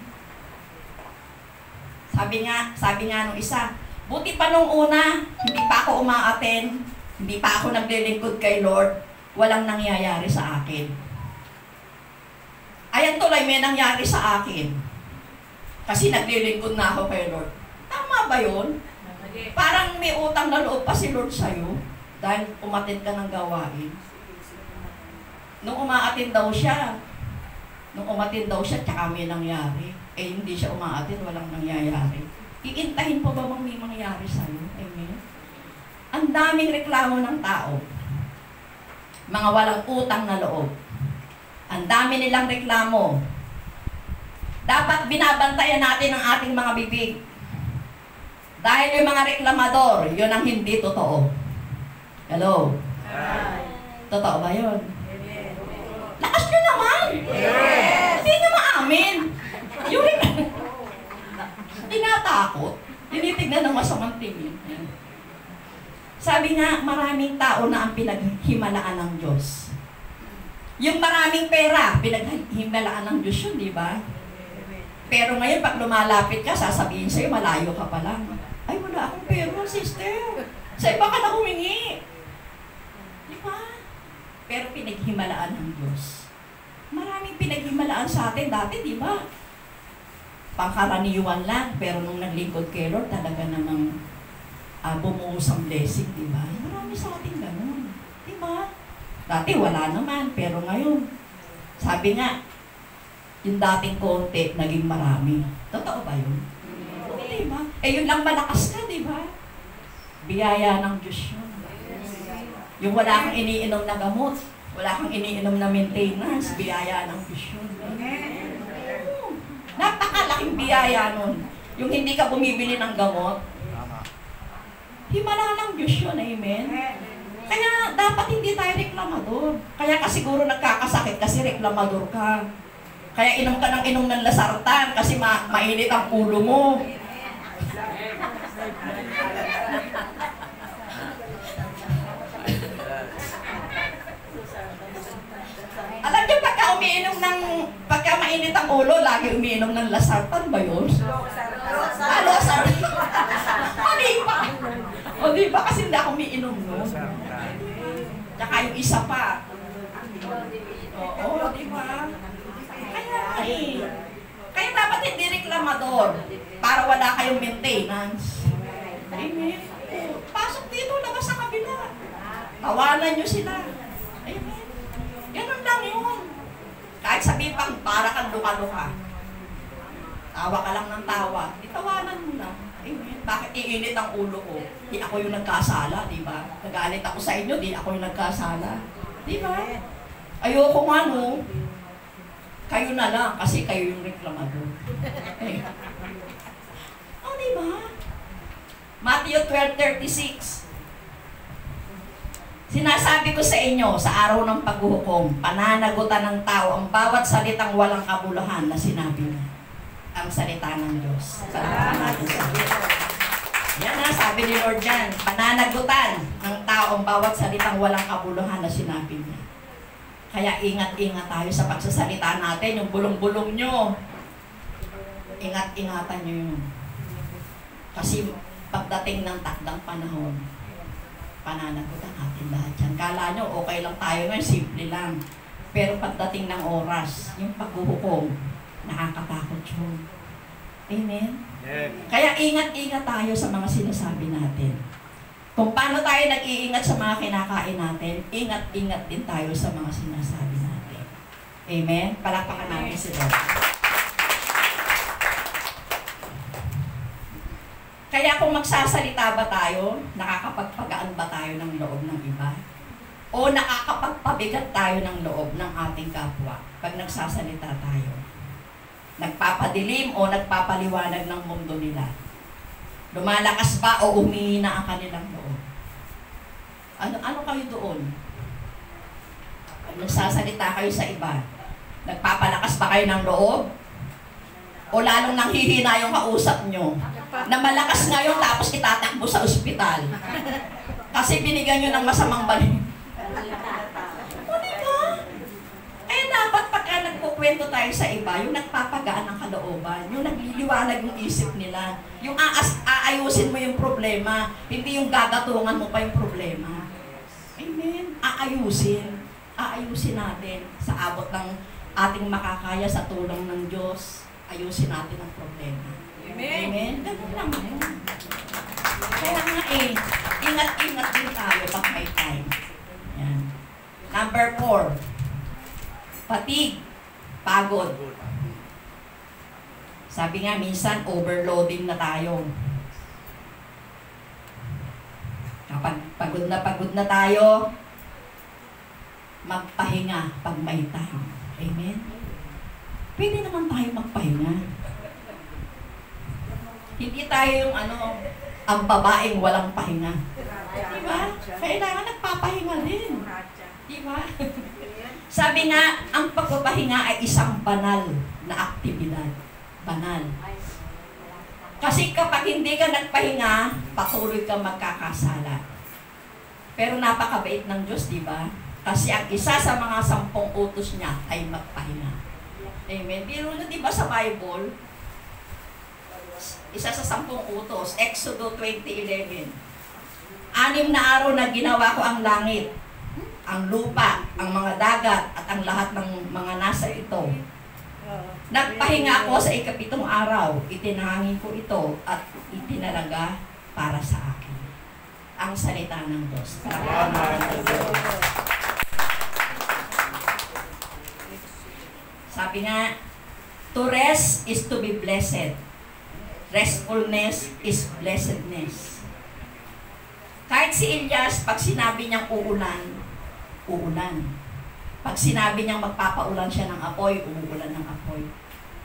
Sabi nga nung isa, buti pa nung una, hindi pa ako umaaten, hindi pa ako naglilingkod kay Lord, walang nangyayari sa akin. Ayan tuloy, may nangyari sa akin. Kasi naglilingkod na ako kay Lord. Tama ba yun? Parang may utang na loob pa si Lord sa'yo dahil umatid ka ng gawain. Nung umaatin daw siya, tsaka may nangyari. Hindi siya umaatin, walang nangyayari. Iintahin po ba may mangyayari sa'yo? Amen? Ang daming reklamo ng tao. Mga walang utang na loob. Ang dami nilang reklamo. Dapat binabantayan natin ang ating mga bibig. Dahil yung mga reklamador, yun ang hindi totoo. Hello? Totoo ba yun? Lakas nyo naman! Hindi nyo maamin. Yung tinatakot. Tinitignan ng masamang tingin. Sabi nga, maraming tao na ang pinaghimalaan ng Diyos. Yung maraming pera, pinaghimalaan ng Diyos yun, di ba? Pero ngayon, pag lumalapit ka, sasabihin sa'yo, malayo ka pa lang. Ay, wala akong pera, sister. Sa iba ka na humingi. Di ba? Pero pinaghimalaan ng Diyos. Maraming pinaghimalaan sa atin dati, di ba? Pangkaraniwan lang, pero nung naglingkod kay Lord, talaga namang bumuhos ang blessing, di ba? Marami sa atin ganun. Di ba? Dati wala naman, pero ngayon, sabi nga, yung dating konti, naging marami. Totoo ba yun? Di ba? Yun lang malakas ka, di ba? Biyaya ng Diyos yun. Yung wala kang iniinom na gamot, wala kang iniinom na maintenance, biyaya ng Diyos yun. Napakalaking biyaya nun. Yung hindi ka bumibili ng gamot, himala ng Diyos yun, amen? Kaya dapat hindi tayo reklamador. Kaya ka siguro nagkakasakit kasi reklamador ka. Kaya inom ka ng lasartan kasi mainit ang ulo mo. Alam niyo, pagka mainit ang ulo, lagi umiinom ng lasartan ba yun? Losartan. Mali pa. O di ba? Kasi hindi ako umiinom nun. Tsaka yung isa pa. Oo, di ba? Kaya dapat hindi reklamador para wala kayong maintenance. Amen. Pasok dito, labas sa kabila. Tawanan nyo sila. Amen. Ganun lang yun. Kahit sabihin pang para kang luka-luka. Tawa ka lang ng tawa. Itawanan mo na. Amen. Bakit iinit ang ulo ko? Di ako yung nagkasala, di ba? Nagalit ako sa inyo, di ako yung nagkasala. Di ba? Ayoko nga, no? Kayo na lang, kasi kayo yung reklamador. Oh, di ba? Matthew 12:36. Sinasabi ko sa inyo, sa araw ng paghuhukom, pananagutan ng tao ang bawat salitang walang kabuluhan na sinabi niya. Ang salita ng Diyos. Salamat natin sa Diyos. Yan na, sabi ni Lord yan, pananagutan ng tao ang bawat salitang walang kabuluhan na sinabi niya. Kaya ingat-ingat tayo sa pagsasalita natin, yung bulong-bulong nyo. Ingat-ingatan nyo yun. Kasi pagdating ng takdang panahon, pananagutan natin lahat yan. Kala nyo, okay lang tayo ngayon, simple lang. Pero pagdating ng oras, yung paghuhukom, nakakatakot yun. Amen? Kaya ingat-ingat tayo sa mga sinasabi natin. Kung paano tayo nag-iingat sa mga kinakain natin, ingat-ingat din tayo sa mga sinasabi natin. Amen? Palakpakan natin si Lord. Kaya kung magsasalita ba tayo, nakakapagpagaan ba tayo ng loob ng iba? O nakakapagpabigat tayo ng loob ng ating kapwa pag nagsasalita tayo? Nagpapadilim o nagpapaliwanag ng mundo nila? Lumalakas ba o umihina ang kanilang loob? Ano kayo doon? Nagsasalita kayo sa iba, nagpapalakas ba kayo ng loob? O lalong nanghihina yung kausap nyo? Na malakas ngayon tapos itatakbo sa ospital. Kasi binigyan nyo ng masamang balik. Eh dapat pagka nagkukwento tayo sa iba, yung nagpapagaan ng kalooban, yung nagliliwanag yung isip nila, yung aayusin mo yung problema, hindi yung gagatungan mo pa yung problema. Amen? Aayusin natin sa abot ng ating makakaya sa tulong ng Diyos. Ayusin natin ang problema. Amen? Amen? Ganun lang yun. Kaya nga ingat-ingat din tayo pag may time. Yan. Number 4. Fatigue. Pagod. Sabi nga, minsan overloading na tayo. Kapag pagod na tayo, magpahinga pag may time. Amen? Pwede naman tayo magpahinga. Hindi tayo yung ang babaeng walang pahinga. Diba? Kailangan nagpapahinga din. Diba? Sabi nga, ang pagpapahinga ay isang banal na aktibidad. Banal. Kasi kapag hindi ka nagpahinga, patuloy kang magkakasala. Pero napakabait ng Diyos, diba? Kasi ang isa sa mga 10 utos niya ay magpahinga. Amen. Pero na diba sa Bible, isa sa 10 utos, Exodo 20:11. 6 na araw na ginawa ko ang langit, ang lupa, ang mga dagat, at ang lahat ng mga nasa ito. Nagpahinga ako sa 7th araw, itinangin ko ito at itinalaga para sa akin. Ang salita ng Diyos. Sabi nga, to rest is to be blessed. Restfulness is blessedness. Kahit si Elias, pag sinabi niyang uulan, uulan. Pag sinabi niyang magpapaulan siya ng apoy, umuulan ng apoy.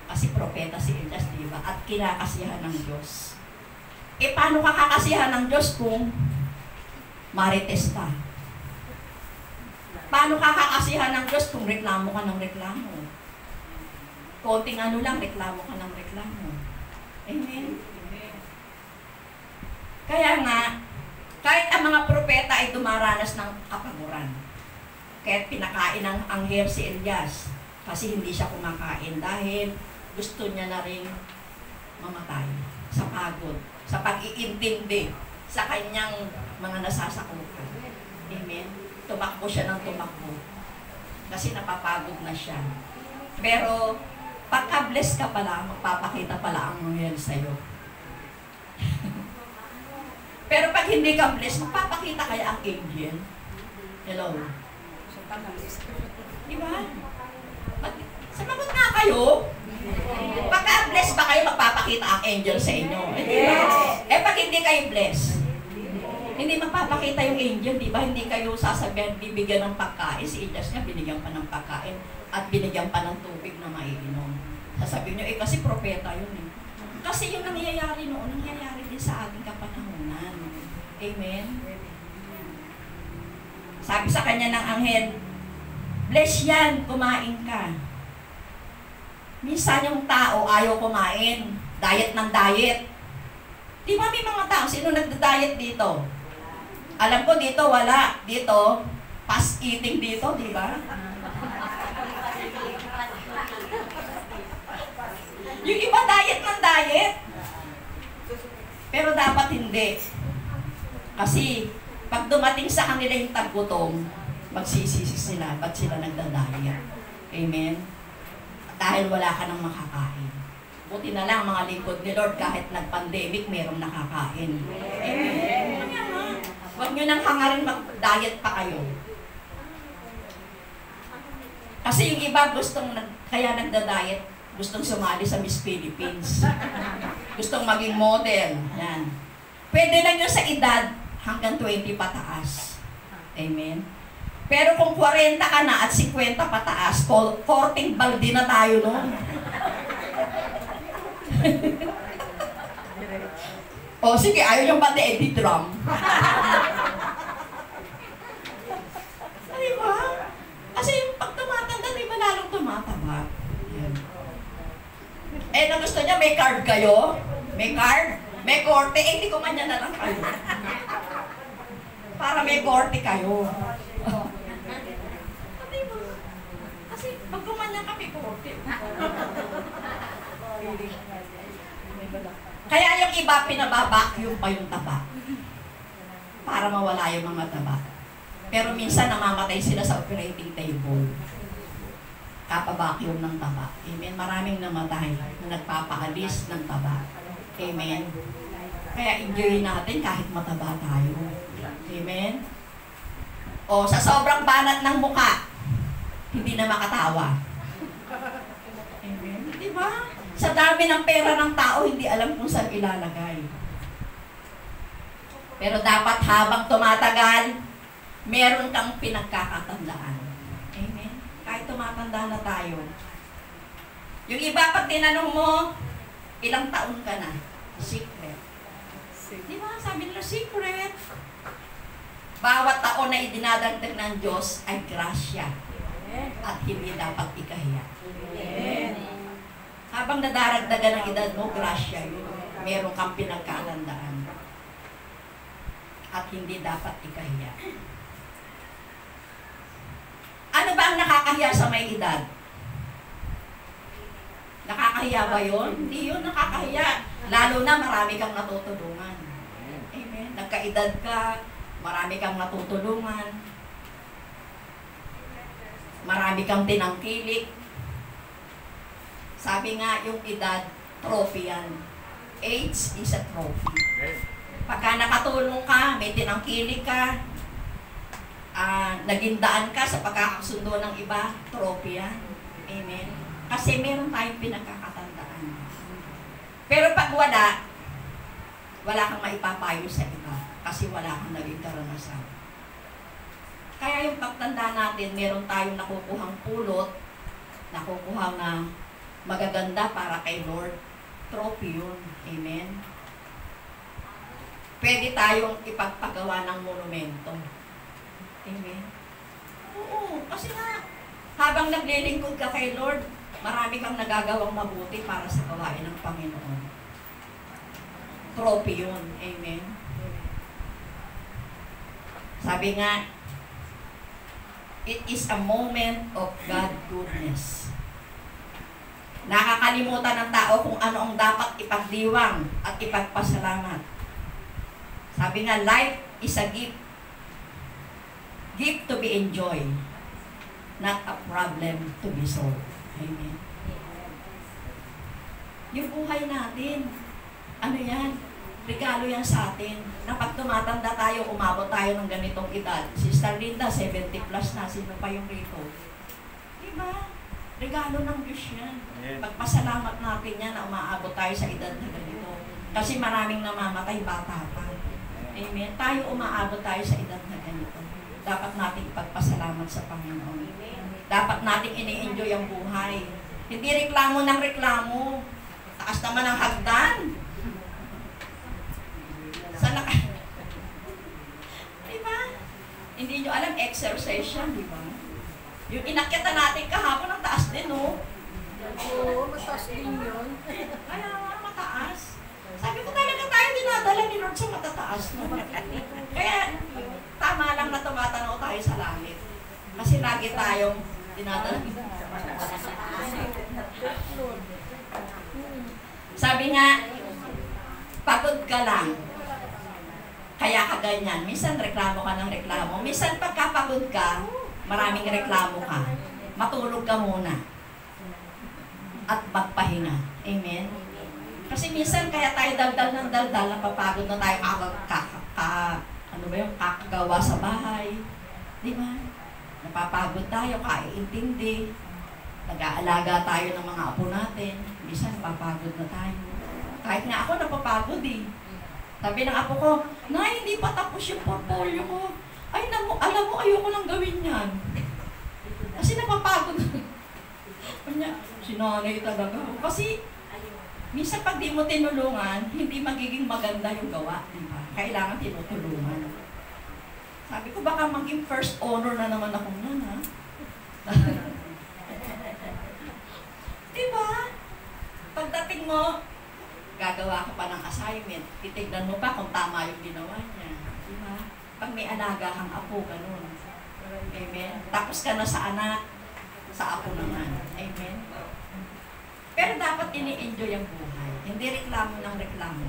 Kasi propeta si Elias, diba? At kinakasiyahan ng Diyos. E paano ka kakasiyahan ng Diyos kung marites ka? Paano ka kakasiyahan ng Diyos kung reklamo ka ng reklamo? Konting lang, reklamo ka ng reklamo. Amen? Kaya nga, kahit ang mga propeta ay dumaranas ng kapaguran. Kaya pinakain ng anghel si Elias kasi hindi siya kumakain dahil gusto niya na rin mamatay sa pagod, sa pag-iintindi sa kanyang mga nasasakupan. Amen? Tumakbo siya ng tumakbo kasi napapagod na siya. Pero pagka-bless ka pala, magpapakita pala ang anghel sa'yo. Pero pag hindi ka bless, magpapakita kaya ang angel. Hello? Diba? Samagot nga kayo. Pagka-bless ba kayo, magpapakita ang angel sa inyo? Yes. Eh pag hindi kayo bless, hindi magpapakita yung angel, diba? Hindi kayo sasabihan, bibigyan ng pagkain. Si Elias nga, binigyan pa ng pagkain at binigyan pa ng tubig na maiinom. Sasabihin nyo, kasi propeta yun eh. Kasi yung nangyayari noon, nangyayari din sa ating kapanahunan. Amen? Sabi sa kanya ng anghel, bless yan, kumain ka. Minsan yung tao ayaw kumain, diet ng diet. Di ba may mga tao, sino nagda-diet dito? Alam ko dito, wala. Dito, fast eating dito, di ba? Yung iba diet ng diet. Pero dapat hindi. Kasi, pag dumating sa kanila yung taggutom, magsisisi sila, ba't sila nagda-diet? Amen? Dahil wala ka nang makakain. Buti na lang mga lingkod ni Lord, kahit nag-pandemic, merong nakakain. Amen? Huwag nyo nang hangarin mag-diet pa kayo. Kasi yung iba kaya nagda-diet, gustong sumali sa Miss Philippines. Gustong maging model. Yan. Pwede lang yun sa edad hanggang 20 pataas. Amen? Pero kung 40 ka na at 50 pataas, 14 balde na tayo noon. O sige, ayaw yung balde, edit drum. Diba? Kasi pag tumatanda, di ba lalong tumataba? Yan. Eh, na gusto niya, may card kayo? May card? May korte? Eh, hindi ko man yan na lang kayo. Para may korte kayo. Diba? Kasi pag kumanya ka, may korte. Kaya yung iba, pinabavacuum pa yung taba. Para mawala yung mga taba. Pero minsan namamatay sila sa operating table. Kapavacuum ng taba. Amen. Maraming namatay na nagpapaalis ng taba. Amen. Kaya enjoy natin kahit mataba tayo. Amen. O sa sobrang banat ng muka, hindi na makatawa. Amen. Diba? Sa dami ng pera ng tao, hindi alam kung saan ilalagay. Pero dapat habang tumatagal, meron kang pinagkakatandaan. Amen? Kahit tumatanda na tayo. Yung iba, pag tinanong mo, ilang taon ka na? Secret. Di ba? Sabi nila, secret. Bawat taon na idinadagdag ng Diyos ay grasya. At hindi dapat ikahiya. Habang nadaragdagan ng edad mo, grasya yun. Meron kang pinagkakatandaan. At hindi dapat ikahiya. Ano ba ang nakakahiya sa may edad? Nakakahiya ba yun? Hindi yun nakakahiya. Lalo na marami kang natutulungan. Amen. Nagkaedad ka, marami kang natutulungan. Marami kang tinangkilik. Sabi nga, yung edad, trophy yan. Age is a trophy. Pagka nakatulong ka, may tinangkilik ka, naging daan ka sa pagkakasundo ng iba, trophy yan. Amen. Kasi meron tayong pinagkakatandaan. Pero pag wala kang maipapayo sa iba kasi wala kang naging karanasan. Kaya yung pagtanda natin, meron tayong nakukuhang pulot, nakukuhang na magaganda para kay Lord. Trophy yun. Amen. Pwede tayong ipagpagawa ng monumento. Amen. Oo, kasi nga, habang naglilingkod ka kay Lord, marami kang nagagawang mabuti para sa gawain ng Panginoon. Trophy yun. Amen. Sabi nga, it is a moment of God's goodness. Nakakalimutan ng tao kung ano ang dapat ipagdiwang at ipagpasalamat. Sabi nga, life is a gift. Gift to be enjoyed, not a problem to be solved. Amen. Yung buhay natin, ano yan? Regalo yan sa atin. Na pag tumatanda tayo, umabot tayo ng ganitong edad. Sister Linda, 70 plus na. Sino pa yung rito? Diba? Regalo ng Diyos yan. Pagpasalamat natin yan na umaabot tayo sa edad na ganito. Kasi maraming namamatay bata pa. Amen. Tayo umaabot tayo sa edad na ganito. Dapat nating ipagpasalamat sa Panginoon. Dapat nating ini-enjoy ang buhay. Hindi reklamo ng reklamo. Taas naman ang hagdan. Sana ka. Diba? Hindi nyo alam, exercise yan, diba? Yung inakyatan natin kahapon, ang taas din, no? Oo, mataas din yun. Kaya mataas. Sabi ko talaga tayo lagi tayong tinatanong. Sabi nga, pagod ka lang. Kaya ka ganyan. Minsan reklamo ka ng reklamo. Minsan pagkapagod ka, maraming reklamo ka. Matulog ka muna. At magpahinga. Amen? Kasi minsan kaya tayo daldal ng daldal, napapagod na tayo kakagawa sa bahay. Di ba? Napapagod tayo, kaiintindi. Nag-aalaga tayo ng mga apo natin. Minsan napapagod na tayo. Kahit nga ako napapagod eh. Sabi ng apo ko, Nay, hindi pa tapos yung portfolio ko. Ay, alam mo, ayoko lang gawin yan. Kasi napapagod. Kanya, sinanay talaga. Kasi, minsan pag di mo tinulungan, hindi magiging maganda yung gawa. Diba? Kailangan tinutulungan. Sabi ko, baka maging first honor na naman ako nun, ha? Diba? Pagdating mo, gagawa ka pa ng assignment. Titignan mo pa kung tama yung ginawa niya. Diba? Pag may alaga kang apo, ganun. Amen? Tapos ka na sa anak, sa apo naman. Amen? Pero dapat ini-enjoy ang buhay. Hindi reklamo ng reklamo.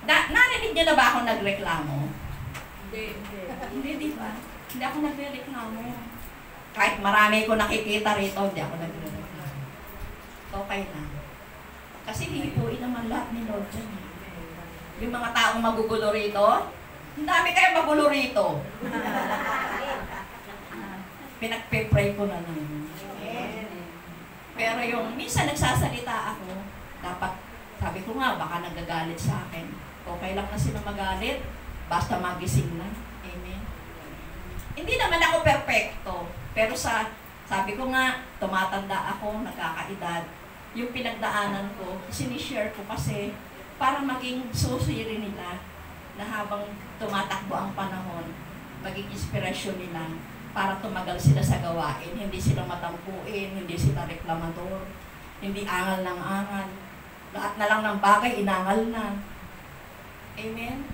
Narinig niyo na ba ako nagreklamo? Hindi, di ba? Hindi ako nagreklamo. Kahit marami ko nakikita rito, hindi ako nagreklamo. Okay na. Kasi hihipuin naman lahat ni Lord dyan. Yung mga taong magugulo rito, ang dami kayo magulo rito. Pinagpe-pray ko na naman. Pero yung minsan nagsasalita ako, dapat, sabi ko nga, baka nagagalit sa akin. Okay lang na sila magalit, basta magising na. Amen. Hindi naman ako perfecto, pero sabi ko nga, tumatanda ako, nagkakaedad. Yung pinagdaanan ko, sinishare ko kasi para maging susiri nila na habang tumatakbo ang panahon, maging inspirasyon nila para tumagal sila sa gawain, hindi sila matampuin, hindi sila reklamador, hindi angal ng angal. Lahat na lang ng bagay, inangal na. Amen?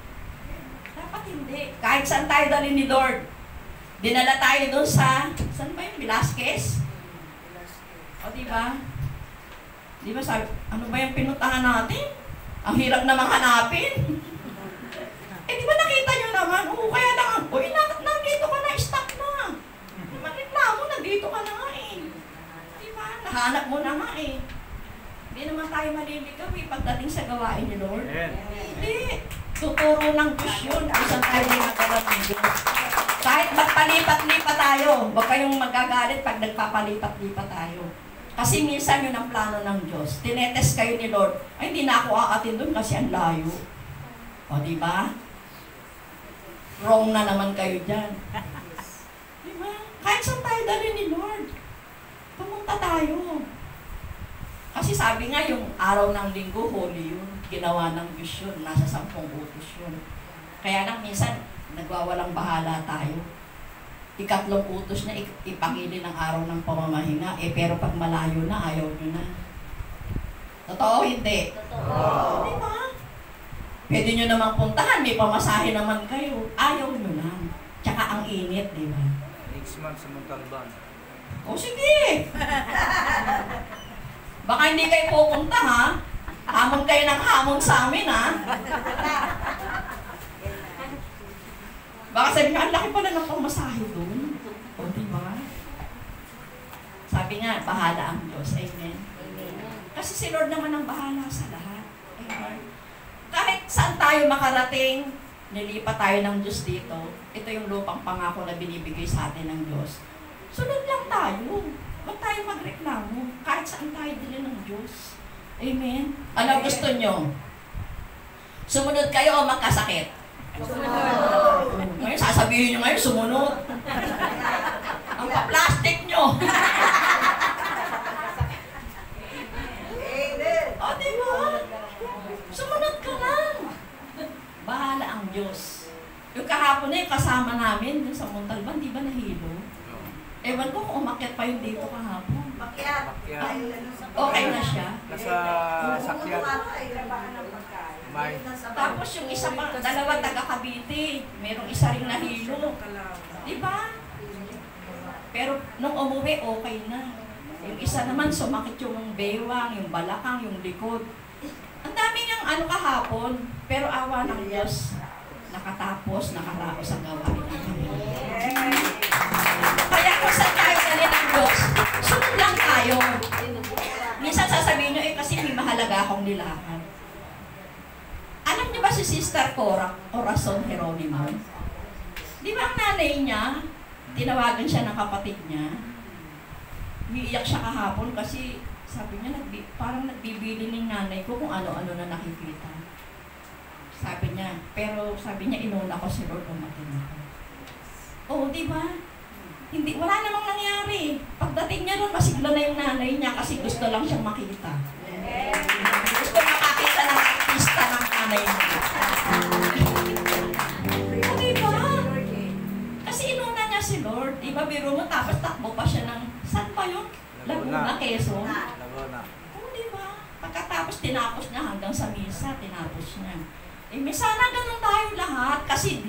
Dapat hindi. Kahit saan tayo dalhin ni Lord. Dinala tayo doon saan ba yung Velasquez? O diba? Diba sabi, ano ba yung pinuntahan natin? Ang hirap namang hanapin. Eh diba nakita nyo naman? Oo, kaya lang, nandito ka na, stop na. Magreklamo, nandito ka na nga eh. Diba? Nahanap mo na nga eh. Hindi naman tayo maliligaw eh pagdating sa gawain ni Lord. Hindi. Tuturo ng Diyos yun kung saan tayo ginagawa ng Diyos. Kahit magpalipat-lipat tayo, huwag kayong magagalit pag nagpapalipat-lipat tayo. Kasi minsan yun ang plano ng Diyos. Tinetest kayo ni Lord. Ay, hindi na ako aatin doon kasi ang layo. O, diba? Wrong na naman kayo dyan. Diba? Kahit saan tayo dalhin ni Lord, pumunta tayo. Kasi sabi nga, yung araw ng linggo, holy yun. Ginawa ng Diyos yun. Nasa 10 utos yun. Kaya lang minsan, nagwawalang bahala tayo. 3 utos na ipangili ng araw ng pamamahinga. Pero pag malayo na, ayaw nyo na. Totoo, hindi? Totoo. Diba? Pwede nyo namang puntahan, may pamasahe naman kayo. Ayaw nyo na. Tsaka ang init, diba? Next month sa Montalban. O sige! Baka hindi kayo pupunta, ha? Hamon kayo ng hamon sa amin, ha? Baka sabi nga, ang laki pala ng pamasahe doon. O, diba? Sabi nga, bahala ang Diyos. Amen? Kasi si Lord naman ang bahala sa lahat. Amen? Kahit saan tayo makarating, nilipat tayo ng Diyos dito. Ito yung lupang pangako na binibigay sa atin ng Diyos. Sunod lang tayo. Huwag tayo magreklamo. Kahit saan tayo dili ng Diyos. Amen? Ano gusto nyo? Sumunod kayo o magkasakit? Sumunod. Ngayon, sasabihin nyo ngayon, sumunod. Ang pa-plastic nyo. O, diba? Sumunod ka lang. Bahala ang Diyos. Yung kahapon na yung kasama namin sa Montalban, di ba nahilo? Ewan ko kung umakyat pa yung dito kahapon. Makyat. Okay na siya. Nasa sakyan. May. Tapos yung isa pa, 2 taga Cavite. Merong isa ring nahilo. Di ba? Pero nung umuwi, okay na. Yung isa naman, sumakit yung bewang, yung balakang, yung likod. Ang dami niyang ano kahapon, pero awa ng Diyos, nakatapos, nakaraos ang gawain ng Panginoon. Kaya kung saan tayo dali ng Diyos, sunod lang tayo. Minsan sasabihin nyo, kasi may mahalaga akong nilakan. Alam niyo ba si Sister Corazon Geronimo? Di ba ang nanay niya, tinawagan siya ng kapatid niya, umiiyak siya kahapon kasi sabi niya, parang nagbibili ng nanay ko kung ano-ano na nakikita. Sabi niya, pero sabi niya, inuna ko si Lord umatin ako. Oo, di ba? Hindi, wala namang nangyari. Pagdating niya doon, masigla na yung nanay niya kasi gusto lang siyang makita. Gusto makakita ng artista ng nanay niya. O, di ba? Kasi inuna niya si Lord. Di ba, biro mo, tapos takbo pa siya ng, saan pa yun? Laguna, Quezon. Laguna. O, di ba? Pagkatapos, tinapos niya hanggang sa misa, tinapos niya. Sana ganun tayo lahat kasi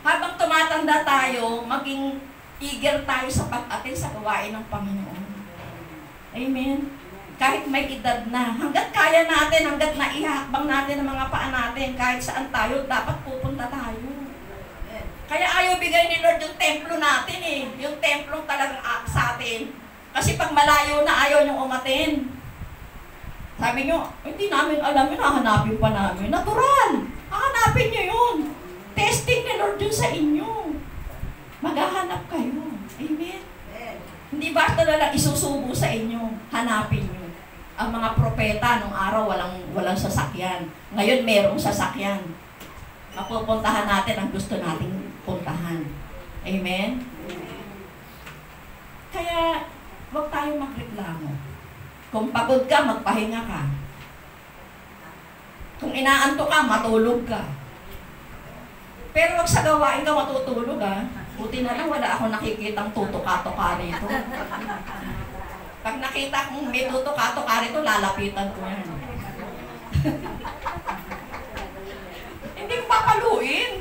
habang tumatanda tayo, maging eager tayo sa pag-atin sa gawain ng Panginoon. Amen? Kahit may edad na, hanggat kaya natin, hanggat naihakbang natin ang mga paa natin, kahit saan tayo, dapat pupunta tayo. Kaya ayaw bigay ni Lord yung templo natin yung templong talagang sa atin. Kasi pag malayo na, ayaw niyong umatin. Sabi niyo, hindi namin alam yun, hahanapin pa namin. Natural! Hahanapin niyo yun. Testing ni Lord yun sa inyo. Maghahanap kayo. Amen? Hindi basta na lang isusubo sa inyo. Hanapin niyo. Ang mga propeta nung araw walang sasakyan. Ngayon merong sasakyan. Mapupuntahan natin ang gusto nating puntahan. Amen? Kaya, huwag tayong magreklamo. Kung pagod ka, magpahinga ka. Kung inaanto ka, matulog ka. Pero wag sa gawain ka matutulog Buti na lang wala akong nakikitang tutuka-tuka rito. Pag nakita kong may tutuka-tuka rito, lalapitan ko yan. Hindi ko papaluin.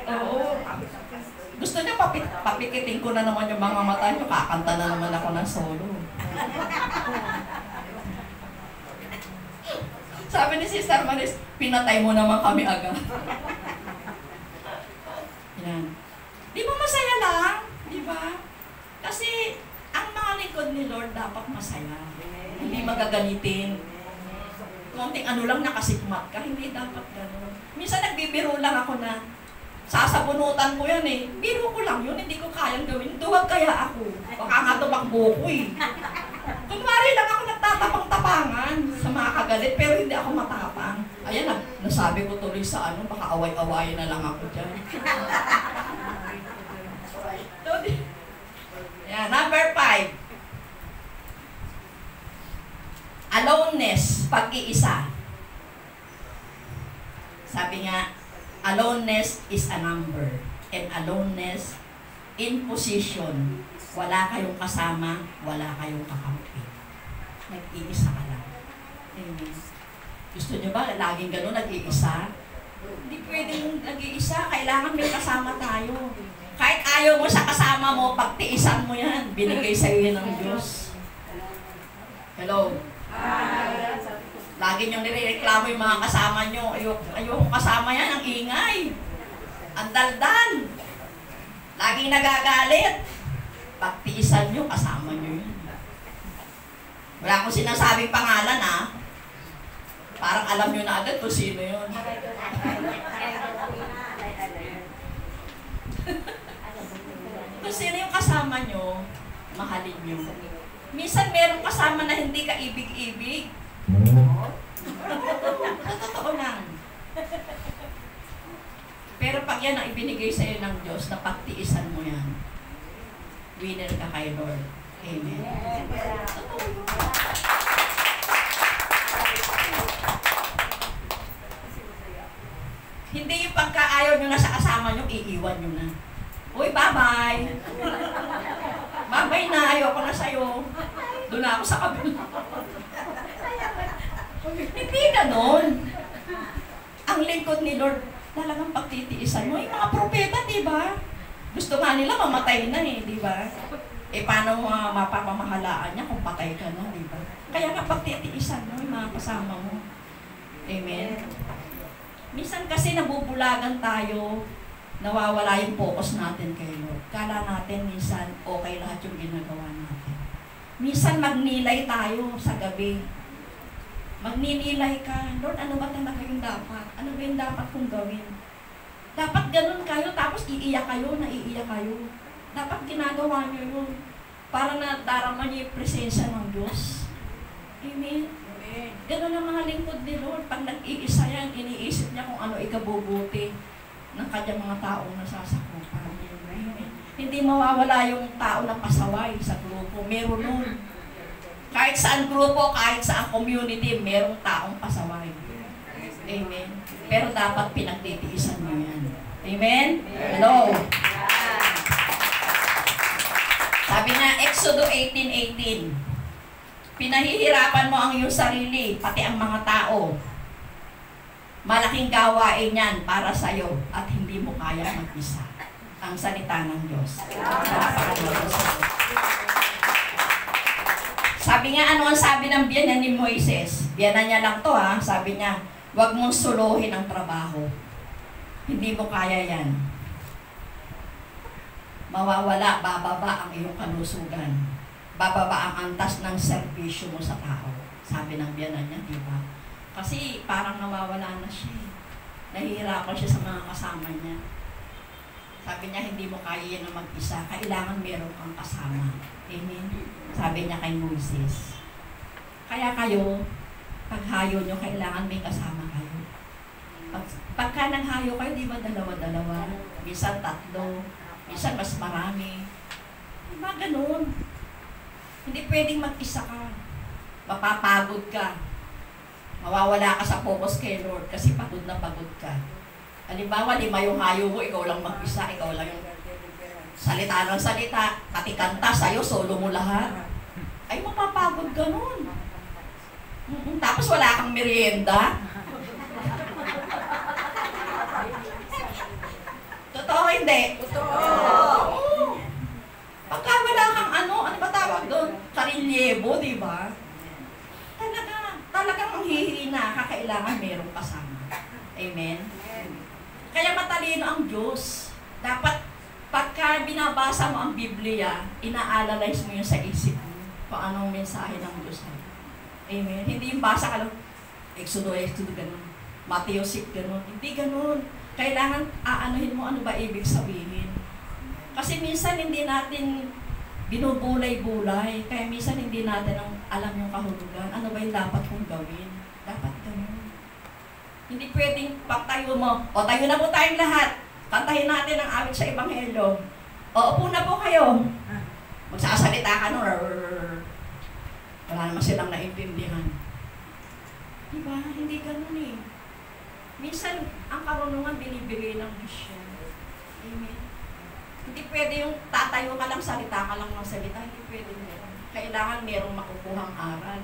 Oo. Gusto niya papikitin ko na naman yung mga mata niyo, kakanta na naman ako ng solo. Sabi ni Sister Maris, pinatay mo naman kami agad. Yan. Di ba masaya lang? Di ba? Kasi ang mga lingkod ni Lord dapat masaya. Hindi magaganitin. Konting ano lang nakasikmat ka, hindi dapat gano'n. Minsan nagbibiro lang ako na sasabunutan ko yan Biro ko lang yun, hindi ko kayang gawin. Duwag kaya ako. Baka nga tumakbo ko Kunwari lang ako nagtatapang-tapangan sa mga kagalit, pero hindi ako matapang. Ayan, nasabi ko tuloy sa baka away-awayin na lang ako dyan. Yan, number 5. Aloneness, pag-iisa. Sabi nga, aloneness is a number, and aloneness in position. Wala kayong kasama, wala kayong kakampi. Nag-iisa ka lang. Amen. Gusto nyo ba laging gano'n nag-iisa? Hindi pwedeng nag-iisa, kailangan may kasama tayo. Kahit ayaw mo sa kasama mo, pagtiisan mo yan. Binigay sa iyo ng Diyos. Hello? Lagi niyong nireklamo yung mga kasama niyo. Ayoko kasama yan, ang ingay. Ang daldal. Laging nagagalit. Pagtiisan niyo, kasama niyo yun. Wala akong sinasabing pangalan Parang alam niyo na agad kung sino yun. Kung sino yung kasama niyo, mahalin niyo. Minsan merong kasama na hindi ka ibig-ibig. Totoo lang. Pero pag yan ang ibinigay sa iyo ng Diyos, na pagtiisan mo yan, winner ka kay Lord. Amen. Hindi yung pagka-ayaw nyo na sa kasama nyo, iiwan nyo na. Uy, bye-bye! Bye-bye na, ayoko na sa'yo. Doon na ako sa kabila. Hindi ganon. Ang lingkod ni Lord, talagang pagtitiisan mo. Yung mga propeta, di ba? Gusto nga nila mamatay na eh, di ba? Eh, paano mapapamahalaan niya kung patay ka na, di ba? Kaya kapag titiisan mo, yung mga kasama mo. Amen? Minsan kasi nabubulagan tayo, nawawala yung focus natin kay Lord. Kala natin minsan okay lahat yung ginagawa natin. Minsan magnilay tayo sa gabi. Magninilay ka, Lord, ano ba talaga yung dapat? Ano ba yung dapat kong gawin? Dapat ganun kayo, tapos iiyak kayo, naiiyak kayo. Dapat ginagawa nyo yun para na darama niyo yung presensya ng Diyos. Amen? Ganun ang mga lingkod ni Lord. Pag nag-iisa yan, iniisip niya kung ano ikabubuti ng kanyang mga taong nasasakupan. Amen? Hindi mawawala yung tao na pasaway sa grupo. Meron nun. Kahit saan grupo, kahit saan community, merong taong pasaway. Amen? Pero dapat pinagtitiisan mo yan. Amen? Hello? Sabi na, Exodo 18:18, pinahihirapan mo ang iyong sarili, pati ang mga tao. Malaking gawain yan para sa'yo at hindi mo kaya mag-isa. Ang salita ng Diyos. Sabi nga, ano ang sabi ng biyanan ni Moises? Biyanan niya lang to ha. Sabi niya, huwag mong suluhin ang trabaho. Hindi mo kaya yan. Mawawala, bababa ang iyong kalusugan. Bababa ang antas ng serbisyo mo sa tao. Sabi ng biyanan niya, di ba? Kasi parang nawawala na siya. Nahihirapan siya sa mga kasama niya. Sabi niya, hindi mo kaya yan na mag-isa. Kailangan meron kang kasama. Amen? Sabi niya kay Moises. Kaya kayo, paghayo nyo, kailangan may kasama kayo. Pagka naghayo kayo, di ba dalawa-dalawa? Minsan tatlo. Minsan mas marami. Diba ganun? Hindi pwedeng mag-isa ka. Mapapagod ka. Mawawala ka sa focus kay Lord kasi pagod na pagod ka. Halimbawa, 5 yung hayo mo, ikaw lang mag-isa, ikaw lang yung salita ng salita, pati kanta sa'yo, solo mo lahat. Ay, mapapagod ka nun. Tapos wala kang merienda. Totoo hindi? Totoo. Pagka wala kang ano ba tawag doon? Karilyebo, di ba? Talagang manghihina ka, kailangan merong kasama. Amen? Kaya matalino ang Diyos. Dapat, pagka binabasa mo ang Biblia, ina-analyze mo yun sa isip mo kung anong mensahe ng Diyos. Amen? Hindi yung basa ka lang, Exodo, ganun. Mateo 6, ganun. Hindi ganun. Kailangan aanuhin mo ano ba ibig sabihin. Kasi minsan hindi natin binubulay-bulay. Kaya minsan hindi natin alam yung kahulugan. Ano ba yung dapat kong gawin? Dapat ganun. Hindi pwedeng pagtayo mo, o tayo na po tayong lahat. Kantahin natin ang awit sa Ebanghelyo. O upo na po kayo. Magsasalita ka no. Wala naman silang naintindihan. Diba? Hindi ganun eh. Minsan, ang karunungan binibigay ng Diyos yan. Amen. Hindi pwede yung tatayo ka lang, salita ka lang ng salita. Hindi pwede meron. Kailangan merong makukuhang aral.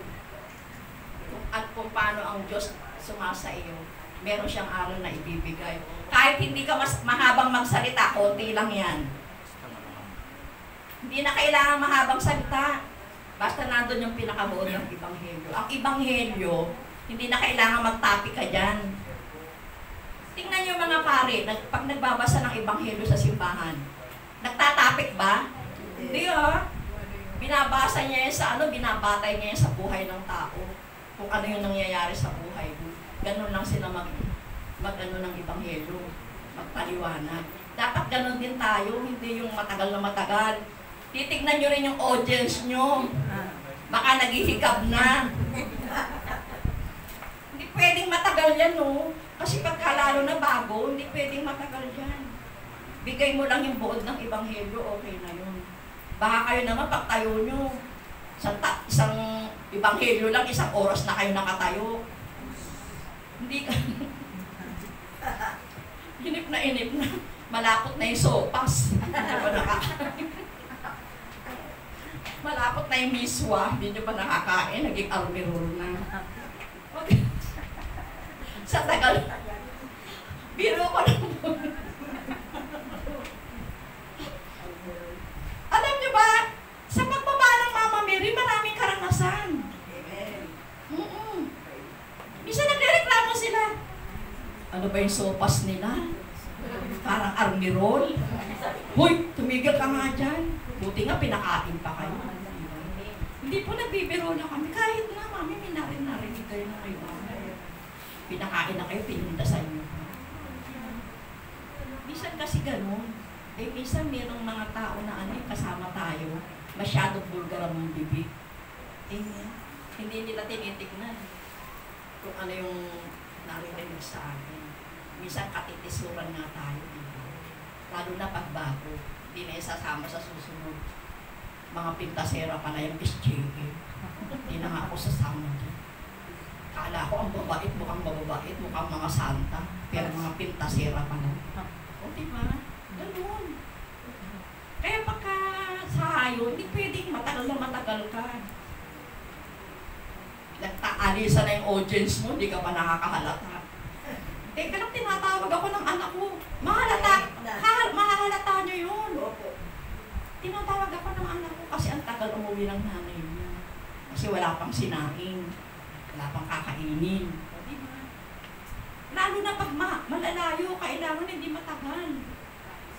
At kung paano ang Diyos sumasa iyo, meron siyang aral na ibibigay. Kahit hindi ka mas mahabang magsalita, konti lang yan. Hindi na kailangan mahabang salita. Basta nandun yung pinakabuod ng Ebanghelyo. Ang Ebanghelyo, hindi na kailangan mag-topic ka dyan. Tingnan niyo mga pare, pag nagbabasa ng Ebanghelyo sa simbahan, nagtatapik ba? Hindi binabasa niya yan sa binabatay niya yan sa buhay ng tao. Kung ano yung nangyayari sa buhay mo. Ganun lang sila mag-ano ng Ebanghelyo, magpaliwanag. Dapat ganun din tayo, hindi yung matagal na matagal. Titignan nyo rin yung audience nyo. Baka naghihikab na. Hindi pwedeng matagal yan, no? Kasi pagka lalo na bago, hindi pwedeng matagal yan. Bigay mo lang yung buod ng Ebanghelyo, okay na yun. Baka kayo naman, pagtayo nyo, isang Ebanghelyo lang, 1 oras na kayo nakatayo. Hindi ka... inip na. Malapot na yung sopas. Malapot na yung miswa. Hindi nyo pa nakakain. Naging almirol na. Sa tagal. Biro ko lang po. ba yung sopas nila? Parang army roll. Hoy, tumigil ka nga dyan. Buti nga pinakain pa kayo. Hindi po nagbibiro na kami. Kahit na, mami, may narinig kayo na kayo. Pinakain na kayo, pinunda sa inyo. Minsan kasi ganun. Minsan mayroong mga tao na kasama tayo, masyadong bulgar ang bibig. Hindi nila tinitignan kung ano yung narinig sa akin. Minsan katitisuran nga tayo. Lalo na pagbago. Hindi na isasama sa susunod. Mga pintasera pa na yung SJA. Hindi na nga ako sasama dyan. Kala ko ang babait, mukhang mababait, mukhang mga santa. Pero mga pintasera pa na. O diba? Ganun. Kaya pagka sa hayo, hindi pwedeng matagal na matagal ka. Nagtaalisan na yung audience mo, hindi ka pa nakakahalata. Teka lang, tinatawag ako ng anak ko. Mahalata niyo yun. Tinatawag ako ng anak ko kasi ang tagal umuwi ng nanay niya. Kasi wala pang sinaing. Wala pang kakainin. O, diba? Lalo na pag malalayo, kailangan hindi matagal.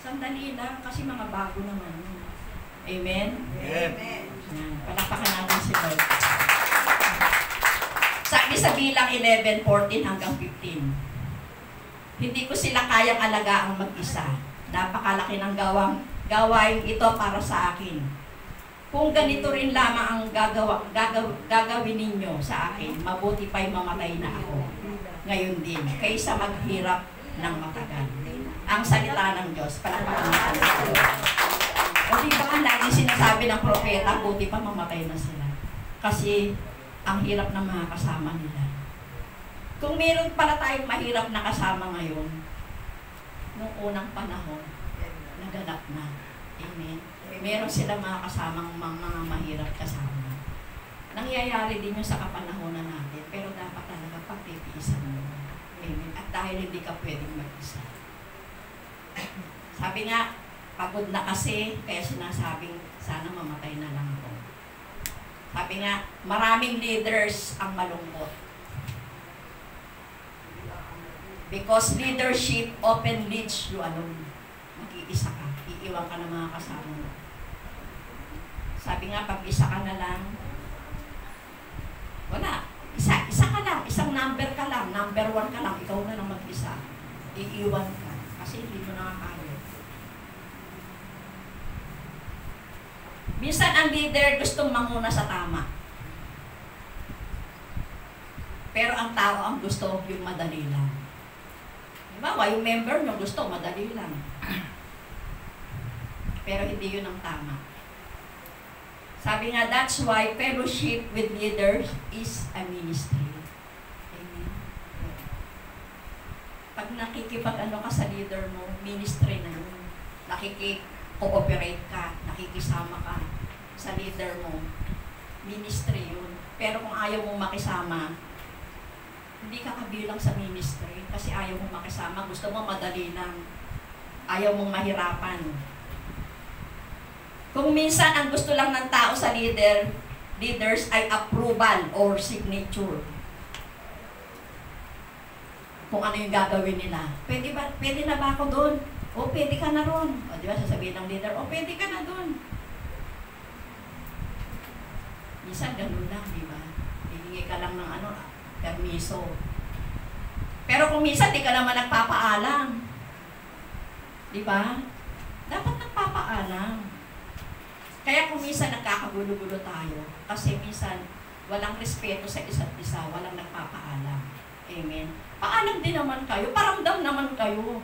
Sandali lang kasi mga bago naman. Amen? Amen. Palakpakan natin si Lord. Sabi sa bilang 11:14 hanggang 15. Hindi ko sila kayang alagaan mag-isa. Napakalaki ng gawain ito para sa akin. Kung ganito rin lamang ang gagawin ninyo sa akin, mabuti pa'y mamatay na ako. Ngayon din, kaysa maghirap ng matagal. Ang salita ng Diyos, palakpakan natin. O diba ang lagi sinasabi ng propeta, buti pa mamatay na sila. Kasi ang hirap ng mga kasama nila. Kung meron pala tayong mahirap na kasama ngayon, noong unang panahon, naganap na. Amen. Meron sila mga kasamang mga mahirap kasama. Nangyayari din yun sa kapanahonan natin, pero dapat talaga pagtitiisan mo. Amen. At dahil hindi ka pwedeng mag-isa. Sabi nga, pagod na kasi, kaya sinasabing, sana mamatay na lang ako. Sabi nga, maraming leaders ang malungkot. Because leadership often leads you alone. Mag-iisa ka, iiwan ka ng mga kasama mo. Sabi nga, pag isa ka na lang, wala. Isa ka lang, isang number ka lang, number 1 ka lang, ikaw na lang mag-isa. Iiwan ka, kasi hindi mo nakakaya. Minsan ang leader gustong manguna sa tama. Pero ang tao ang gusto yung madali lang. Diba? Yung member nyo gusto, madali lang. Pero hindi yun ang tama. Sabi nga, that's why fellowship with leaders is a ministry. Amen. Pag nakikipag-ano ka sa leader mo, ministry na yun. Nakikipag-cooperate ka, nakikisama ka sa leader mo, ministry yun. Pero kung ayaw mong makisama, hindi ka kabilang sa ministry kasi ayaw mong makisama, gusto mo madali lang, ayaw mong mahirapan. Kung minsan ang gusto lang ng tao sa leaders ay approval or signature. Kung ano yung gagawin nila. Pwede na ba ako doon? O pwede ka na ron. O di ba sasabihin ng leader, o pwede ka na doon. Minsan ganun lang, di ba? Hihingi ka lang ng permiso. Pero kung minsan di ka naman nagpapaalam. Di ba? Dapat nagpapaalam. Kaya kung minsan nagkakagulo-gulo tayo, kasi minsan walang respeto sa isa't isa, walang nagpapaalam. Amen. Paalam din naman kayo, paramdam naman kayo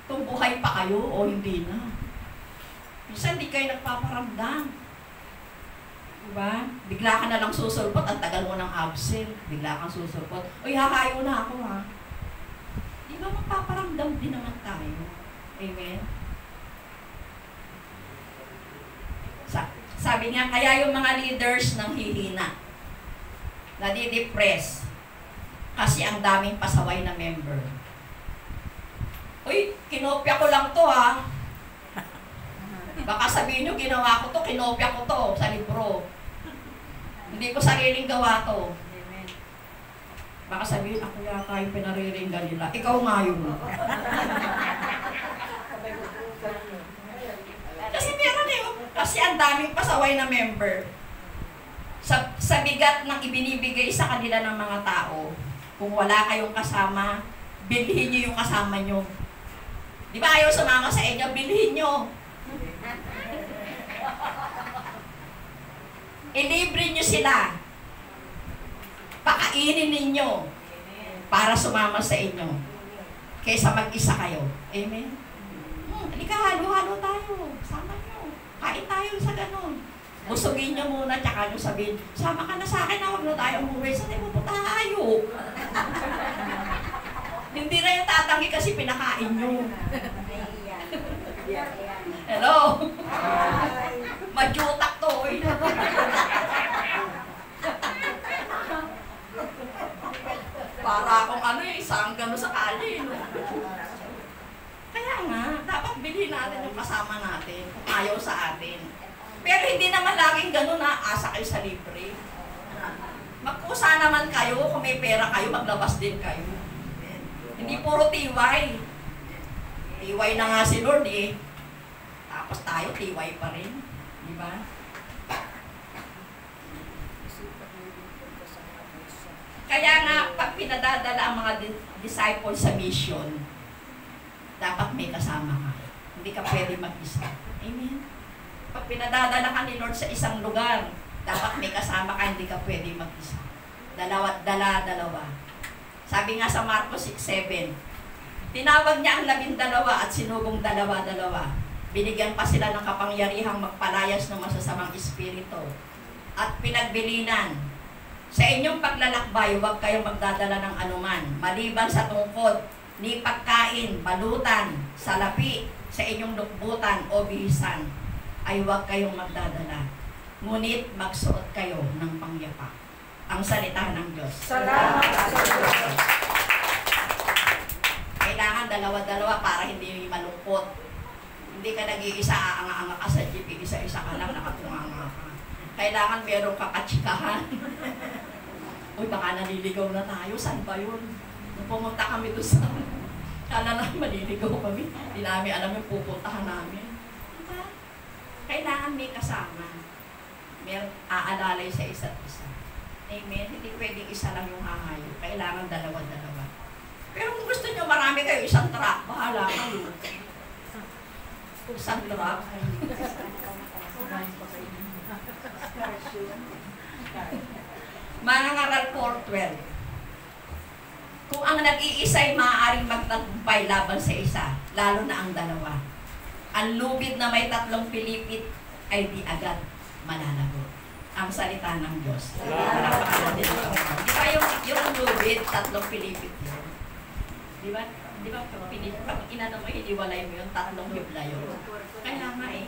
kung buhay pa kayo o hindi na. Minsan di kayo nagpaparamdam. Diba? Bigla ka na lang susulpot, ang tagal mo ng absent. Bigla kang susulpot. Uy, hahayo na ako ha. Di ba magpaparamdam din naman tayo? Amen? Sabi niya, kaya yung mga leaders nang hihina, nadidepress, kasi ang daming pasaway na member. Uy, kinopya ko lang to ha. Baka sabihin nyo, ginawa ko to, kinopya ko to sa libro. Hindi ko sariling gawa to. Baka sabihin, ako yata yung pinariringgan nila. Ikaw nga yun. Kasi meron eh. Kasi ang daming pasaway na member. Sa bigat ng ibinibigay sa kanila ng mga tao, kung wala kayong kasama, bilhin nyo yung kasama nyo. Di ba ayaw sumama sa inyo? Bilhin nyo. Ilibre nyo sila. Pakainin ninyo para sumama sa inyo. Kaysa mag-isa kayo. Amen? Halika, halo-halo tayo. Sama nyo. Kain tayo sa ganun. Busugin nyo muna, tsaka nyo sabihin, sama ka na sa akin, huwag na tayo umuwi. Saan tayo pupunta tayo? Hindi na yung tatanggi kasi pinakain nyo. Hello? Majutak to eh. Para akong ano eh, isang gano'n sa kali. No? Kaya nga, dapat bilhin natin yung kasama natin kung ayaw sa atin. Pero hindi naman laging gano'n na asa kayo sa libre. Magkusa naman kayo, kung may pera kayo, maglabas din kayo. Hindi puro tiway. Tiway na nga si Lord eh. Tapos tayo, tiway pa rin. Di ba? Kaya nga, pag pinadadala ang mga disciples sa mission, dapat may kasama ka. Hindi ka pwede mag-isa. Amen? Pag pinadadala ka ni Lord sa isang lugar, dapat may kasama ka, hindi ka pwede mag-isa. Dalawa. Sabi nga sa Marcos 6:7, tinawag niya ang 12 at sinubong 2. Binigyan pa sila ng kapangyarihang magpalayas ng masasamang espiritu. At pinagbilinan, sa inyong paglalakbay, huwag kayong magdadala ng anuman, maliban sa tungkod, ni pagkain, balutan, salapi, sa inyong lukbutan o bihisan, ay huwag kayong magdadala. Ngunit magsuot kayo ng pangyapak. Ang salita ng Diyos. Salamat sa Diyos. Kailangan dalawa-dalawa para hindi malungkot. Hindi ka nag-iisa, aanga-anga ka sa jeep, isa-isa ka lang, nakatunganga ka. Kailangan merong kakatsikahan. Uy, baka naliligaw na tayo. Saan ba yun? Nung pumunta kami doon sa... Kala na maliligaw kami. Hindi namin alam yung pupuntahan namin. Diba? Kailangan may kasama. Merong aalalay sa isa't isa. Amen? Hindi pwedeng isa lang yung hahayo. Kailangan dalawa-dalawa. Pero kung gusto nyo marami kayo, isang truck, bahala kayo. Isang truck. Mangangaral 4:12. Kung ang nag-iisa ay maaaring magtagumpay laban sa isa, lalo na ang dalawa. Ang lubid na may 3 pilipit ay di agad malalagot. Ang salita ng Diyos. Di ba yung lubid, 3 pilipit yun? Di ba? Di ba pag inano mo, hiniwalay mo yung 3 hibla yun? Kaya nga eh.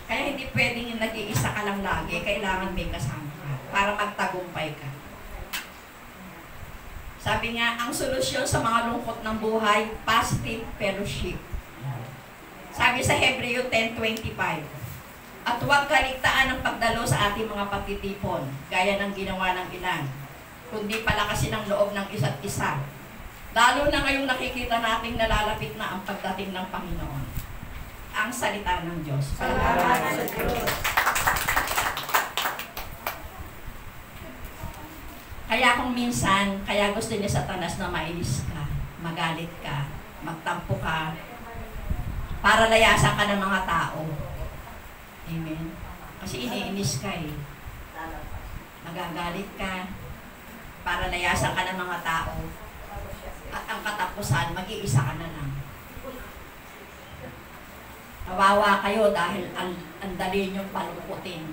Kaya hindi pwedeng nag-iisa ka lang lagi, kailangan may kasama ka para magtagumpay ka. Sabi nga, ang solusyon sa mga lungkot ng buhay, positive fellowship. Sabi sa Hebreo 10:25, at huwag kaligtaan ang pagdalo sa ating mga pagtitipon, gaya ng ginawa ng ilan, kundi palakasin ang loob ng isa't isa. Lalo na ngayong nakikita nating nalalapit na ang pagdating ng Panginoon. Ang salita ng Diyos. Salamat sa Diyos. Kaya kung minsan, kaya gusto ni Satanas na mainis ka, magalit ka, magtampo ka, para layasan ka ng mga tao. Amen? Kasi iniinis ka eh. Magagalit ka, para layasan ka ng mga tao. At ang katapusan, mag-iisa ka na lang. Kawawa kayo dahil ang dali niyong palungkutin.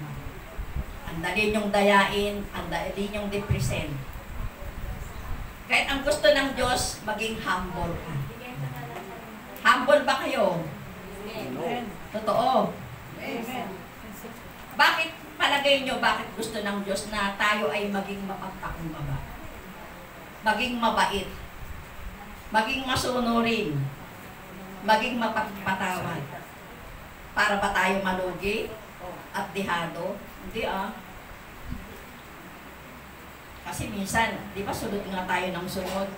Ang dali niyong dayain, ang dali niyong depresen. Kahit ang gusto ng Diyos, maging humble ka. Humble ba kayo? Amen. Totoo. Amen. Bakit palagay niyo, bakit gusto ng Diyos na tayo ay maging mapagpakumbaba? Maging mabait. Maging masunurin. Maging mapagpatawad. Para ba tayo malugi at dihado? Hindi ah. Kasi minsan, di ba sunod nga tayo ng sunod?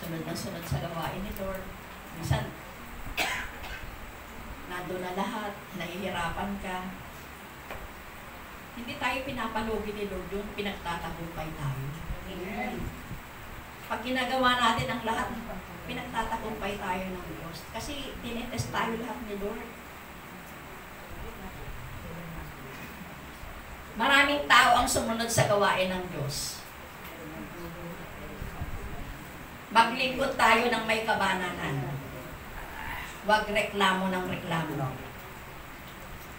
Sunod na sunod sa gawain ni Lord. Minsan, nandun na lahat, nahihirapan ka. Hindi tayo pinapalugi ni Lord yun, pinagtatagumpay tayo. Amen. Pag ginagawa natin ang lahat, pinagtatagumpay tayo ng Diyos. Kasi tinetest tayo lahat ni Lord. Maraming tao ang sumunod sa gawain ng Diyos. Maglingkod tayo ng may kabananan. Huwag reklamo ng reklamo.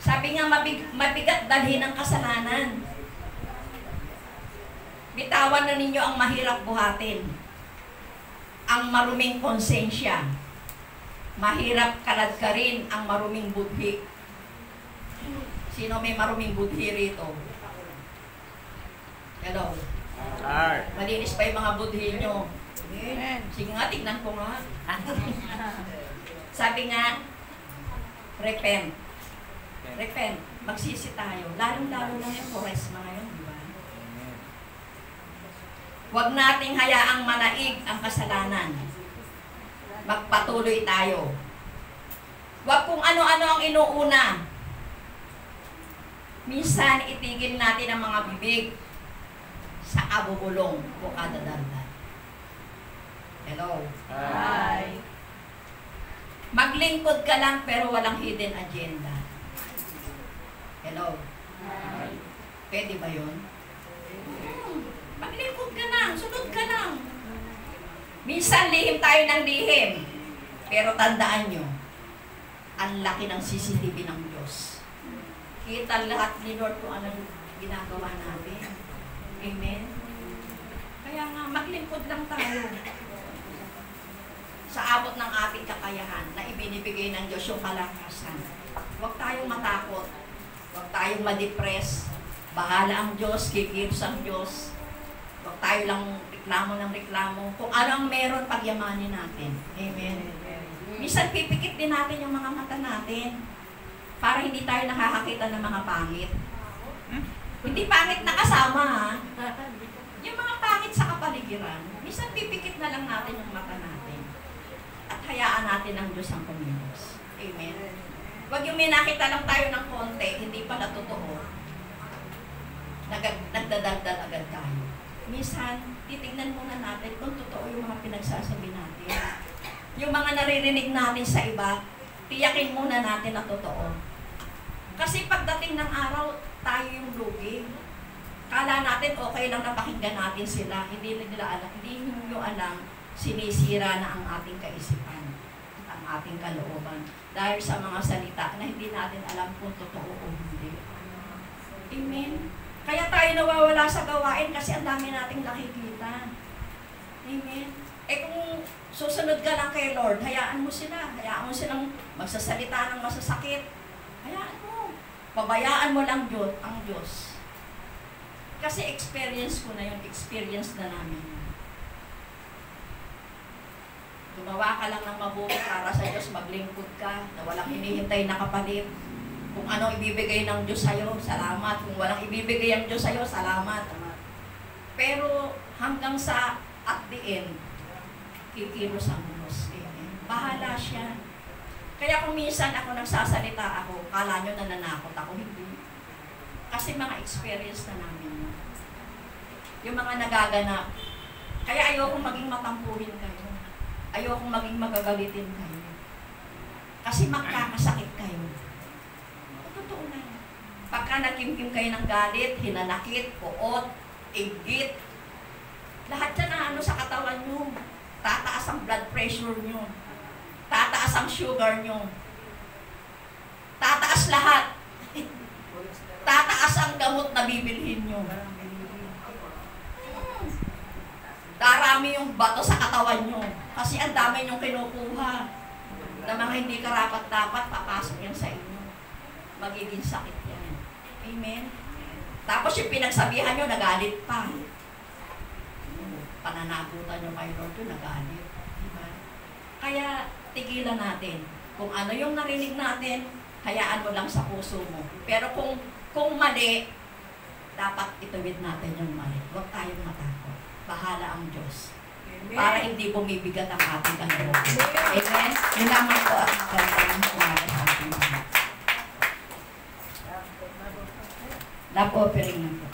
Sabi nga, mabigat dalhin ang kasalanan. Bitawan na ninyo ang mahirap buhatin. Ang maruming konsensya. Mahirap kaladkarin ang maruming budhi. Sino may maruming budhi rito? Hello? Malinis pa yung mga budhi nyo. Sige nga, tignan ko nga. Sabi nga, repent. Repent. Magsisi tayo. Lalong-lalo na yung Quaresma ngayon, di ba? Huwag nating hayaang manaig ang kasalanan. Magpatuloy tayo. Huwag kung ano-ano ang inuuna. Minsan, itigil natin ang mga bibig sa kabubulong o kadadaldal. Hello? Hi. Maglingkod ka lang pero walang hidden agenda. Hello? Hi. Pwede ba yun? Maglingkod ka lang, sunod ka lang. Minsan lihim tayo ng lihim. Pero tandaan nyo, ang laki ng CCTV ng Diyos. Kita lahat ni Lord kung anong ginagawa natin. Amen? Kaya nga, maglingkod lang tayo. Sa abot ng ating kakayahan na ibinibigay ng Diyos yung kalakasan. Huwag tayong matakot. Huwag tayong ma-depress. Bahala ang Diyos, kikilos ang Diyos. Huwag tayo lang reklamo ng reklamo. Kung ano ang meron, pagyamanin natin. Amen. Minsan pipikit din natin yung mga mata natin para hindi tayo nakakakita ng mga pangit. Hindi pangit na kasama, ha? Yung mga pangit sa kapaligiran, minsan pipikit na lang natin yung mata natin. At hayaan natin ang Diyos ang kumilos. Amen. Huwag yung may nakita lang tayo ng konti, hindi pala totoo. Nagdadaldal agad tayo. Minsan, titignan muna natin kung totoo yung mga pinagsasabi natin. Yung mga naririnig natin sa iba, tiyakin muna natin na totoo. Kasi pagdating ng araw, tayo yung lugi. Kala natin okay lang napakinggan natin sila. Hindi nila alam, hindi nyo alam, sinisira na ang ating kaisipan, ang ating kalooban. Dahil sa mga salita na hindi natin alam kung totoo o hindi. Amen? Kaya tayo nawawala sa gawain kasi ang dami nating nakikita. Amen? Eh kung susunod ka lang kay Lord, hayaan mo sila. Hayaan mo silang magsasalita ng masasakit. Hayaan mo. Pabayaan mo lang Diyos, ang Diyos. Kasi experience ko na yun. Experience na namin. Gumawa ka lang ng mabuti para sa Diyos, maglingkod ka, na walang hinihintay na kapalit. Kung ano ibibigay ng Diyos sa'yo, salamat. Kung walang ibibigay ang Diyos sa'yo, salamat. Pero hanggang sa at the end, kikilos ang Diyos. Amen. Bahala siya. Kaya kung minsan ako nagsasalita ako, kala nyo nananakot ako, hindi. Kasi mga experience na namin. Yung mga nagaganap. Kaya ayokong maging matampuhin kayo. Ayokong maging magagalitin kayo. Kasi magkakasakit kayo. Totoo na yun. Pagka nagkimkim kayo ng galit, hinanakit, kuot, igit, lahat yan na ano sa katawan nyo. Tataas ang blood pressure nyo. Tataas ang sugar nyo. Tataas lahat. Tataas ang gamot na bibilhin nyo. Darami yung bato sa katawan nyo. Kasi ang dami nyong kinukuha na mga hindi karapat-dapat, papasok yan sa inyo. Magiging sakit yan. Amen? Tapos yung pinagsabihan nyo, nagalit pa. Pananagutan nyo kay Lord yun, nagalit. Diba? Kaya, tigilan natin. Kung ano yung narinig natin, hayaan mo lang sa puso mo. Pero kung mali, dapat ituwid natin yung mali. Huwag tayong matakot. Bahala ang Diyos. Amen. Para hindi bumibigat ang ating kahirapan. Amen? Yun lamang po at magandang umaga sa ating mga. Love offering na po.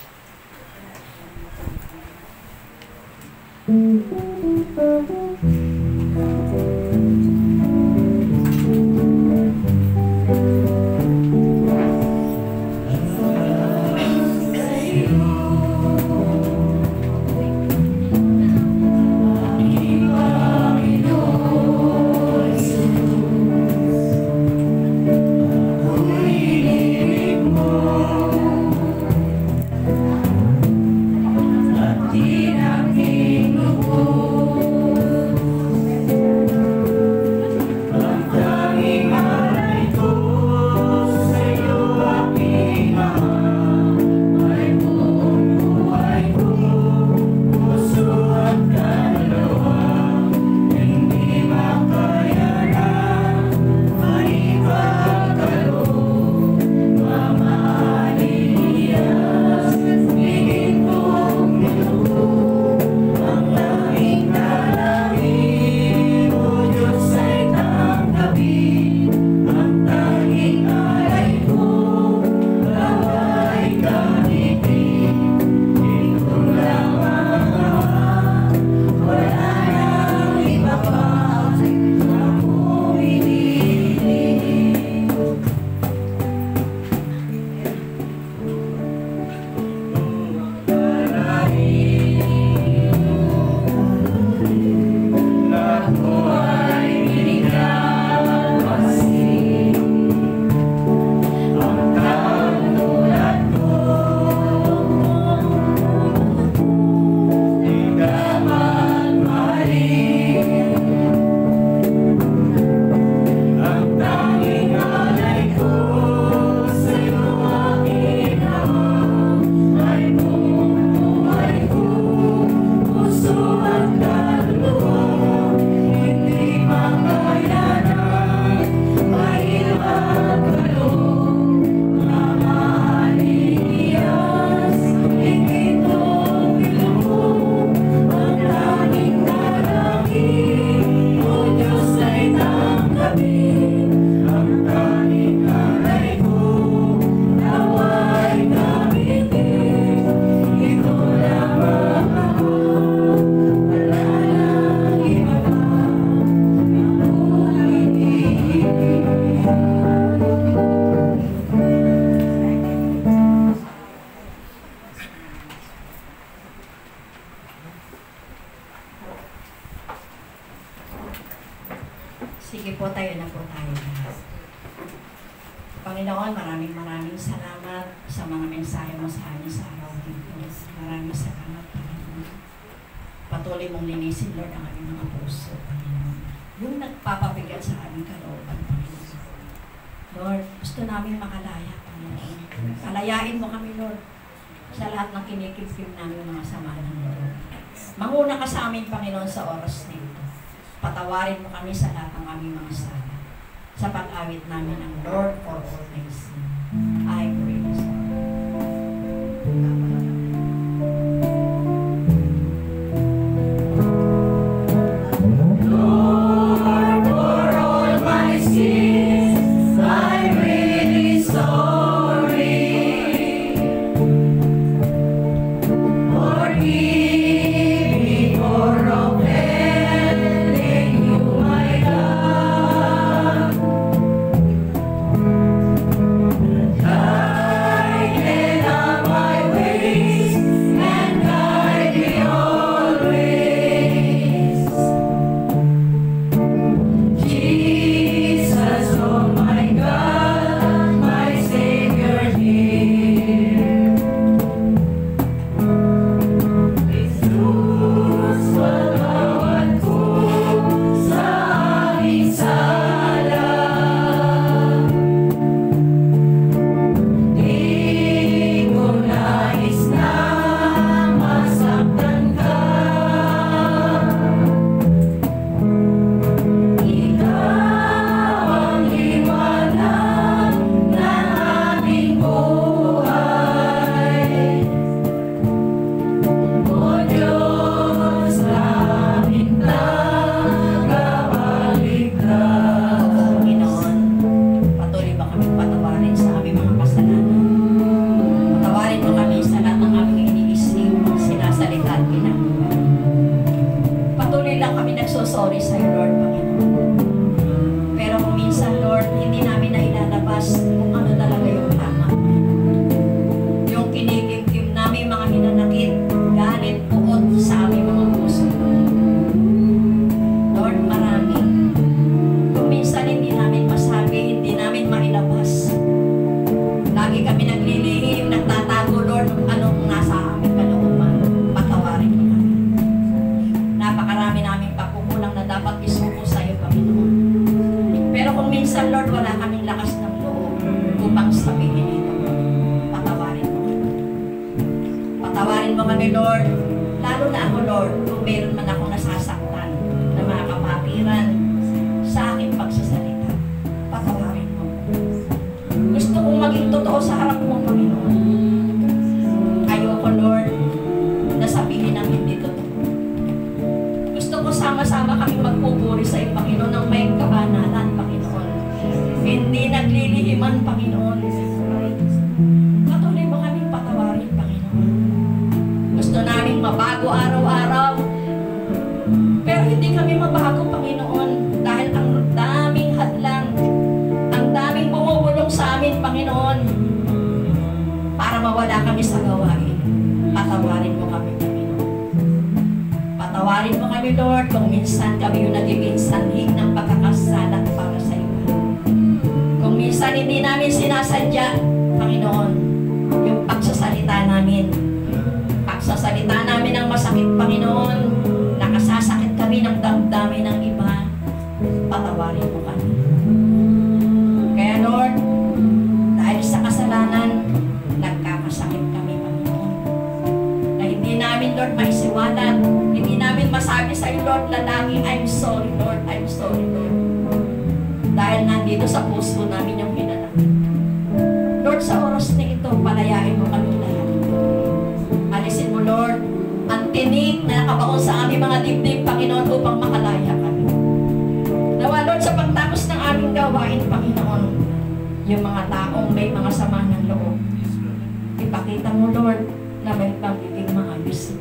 Sige po, tayo na po tayo. Panginoon, maraming salamat sa mga mensahe mo sa amin sa araw dito. Maraming salamat, Panginoon. Patuloy mong linisin, Lord, ang aming mga puso, Panginoon. Yung nagpapabigat sa aming kalooban, Panginoon. Lord, gusto namin makalaya, Panginoon. Kalayain mo kami, Lord, sa lahat ng kinikipim namin mga sama ng Lord. Manguna ka sa amin, Panginoon, sa oras nito. Patawarin mo kami sa lahat ng aming mga sala. Sa pag-awit namin ang Lord for all things. I praise you. Lord, for all my sins, I'm really sorry. Forgive me for offending you, my God. kami, Lord. Lalo na ako, Lord, kung meron man akong nasasaktan na mga kapatiran sa aking pagsasalita, patawarin mo. Gusto kong maging totoo sa harap mo, Panginoon. Ayoko, Lord, na sabihin ang hindi totoo. Gusto ko sama-sama kami magpupuri sa iyo, Panginoon, ng may kabanalan, Panginoon. Hindi naglilihiman, Panginoon. Patuloy mo kaming patawarin, Panginoon. Gusto naming mabago araw-araw, pero hindi kami mabago, Panginoon, dahil ang daming hadlang, ang daming bumubulong sa amin, Panginoon, para mawala kami sa gawain. Patawarin mo kami, Panginoon. Patawarin mo kami, Lord, kung minsan kami yung nagiging sanhi ng pagkakasala para sa iyo. Kung minsan hindi namin sinasadya, Panginoon, yung pagsasalita namin. Pagsasalita namin ng masakit, Panginoon, nakasasakit kami ng damdamin ng iba, patawarin mo kami. Kaya, Lord, dahil sa kasalanan, nagkakasakit kami, Panginoon. Na hindi namin, Lord, maisiwalat, hindi namin masabi sa iyo, Lord, na lagi, I'm sorry, Lord, I'm sorry, Lord. Dahil nandito sa puso namin yung hinanakit. Lord, sa oras na ito, palayain mo kami lahat. Alisin mo, Lord, ang tinig na nakabaon sa aming mga dibdib, Panginoon, upang makalaya kami. Nawa, Lord, sa pagtapos ng aming gawain, Panginoon, yung mga taong may mga sama ng loob, ipakita mo, Lord, na may pagiging maayos.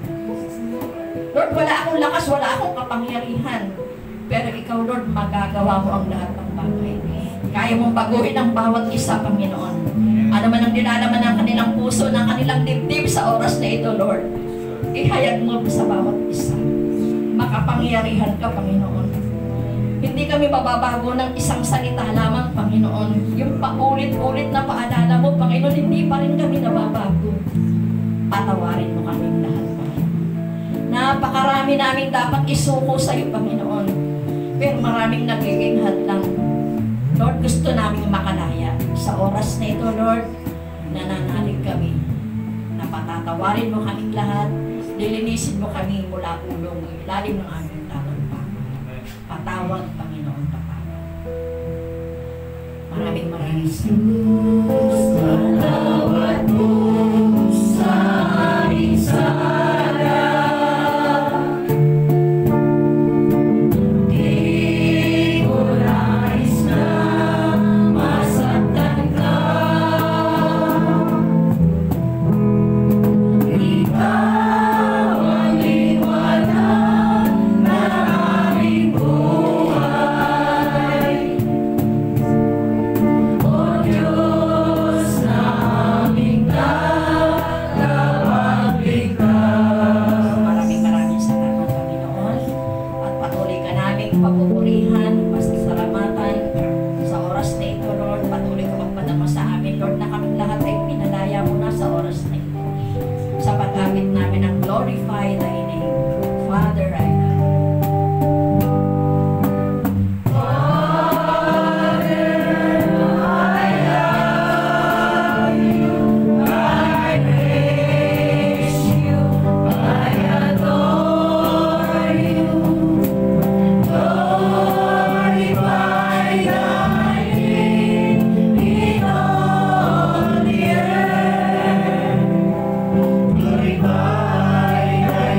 Lord, wala akong lakas, wala akong kapangyarihan, pero ikaw, Lord, magagawa mo ang lahat ng bagay. Kaya mong baguhin ang bawat isa, Panginoon. Ano man ang nilalaman ng kanilang puso, ng kanilang dibdib sa oras na ito, Lord, ihayag mo sa bawat isa. Makapangyarihan ka, Panginoon. Hindi kami mababago ng isang salita lamang, Panginoon. Yung paulit-ulit na paalala mo, Panginoon, hindi pa rin kami nababago. Patawarin mo kaming lahat, Panginoon. Napakarami naming dapat isuko sa iyo, Panginoon. Pero maraming nagiging hadlang. Lord, gusto naming makalaya. Sa oras na ito, Lord, nananalig kami na patatawarin mo kaming lahat, lilinisin mo kami mula ulong ilalim ng aming tawag pa. Patawag, Panginoon, patawag. Maraming Patawad mo sa aming sala. Di ko nais na masaktan ka. Ikaw ang liwanag ng aming buhay. O Diyos na aming tagapagligtas. Maraming salamat, Panginoon. At patuloy ka naming papupurihan, pasasalamatan sa oras na ito, Lord. Patuloy ka magpadama sa amin, Lord, na kaming lahat ay pinalaya mo na sa oras na ito. Sa pag-amit namin ang glorify thy name, Father, I Glorify thy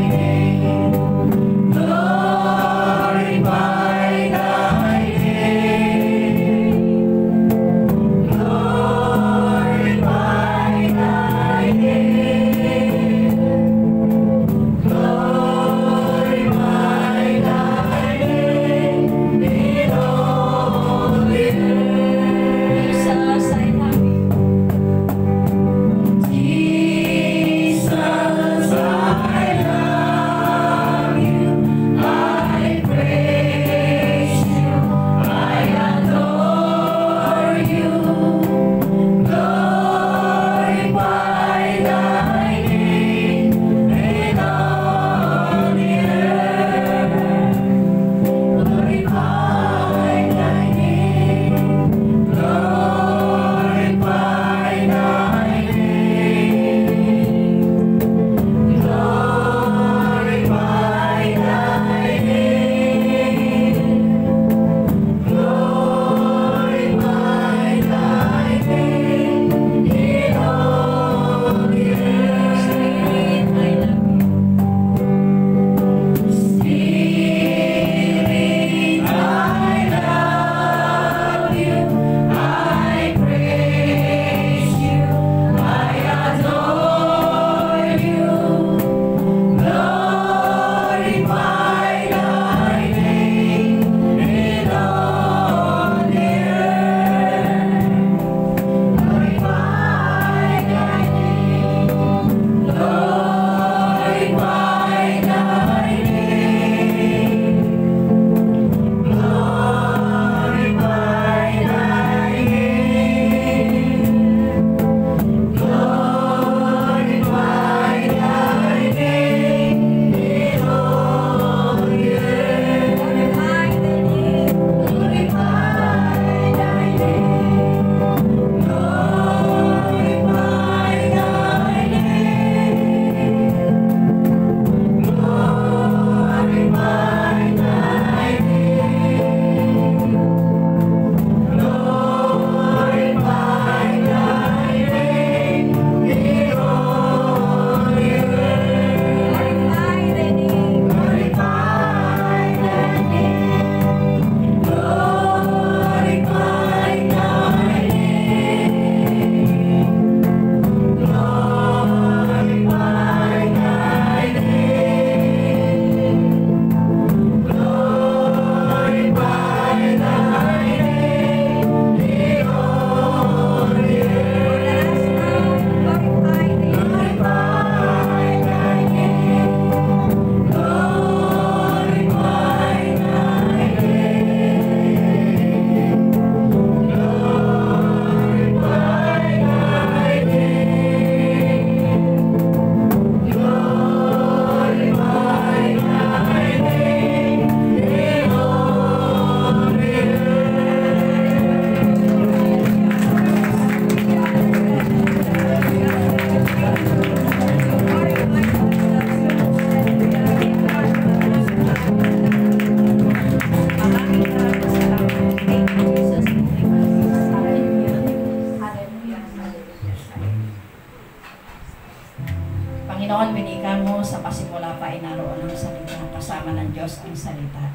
Panginoon, winika mo sa pasimula pa ay naroon ang salita, kasama ng Diyos ang salita.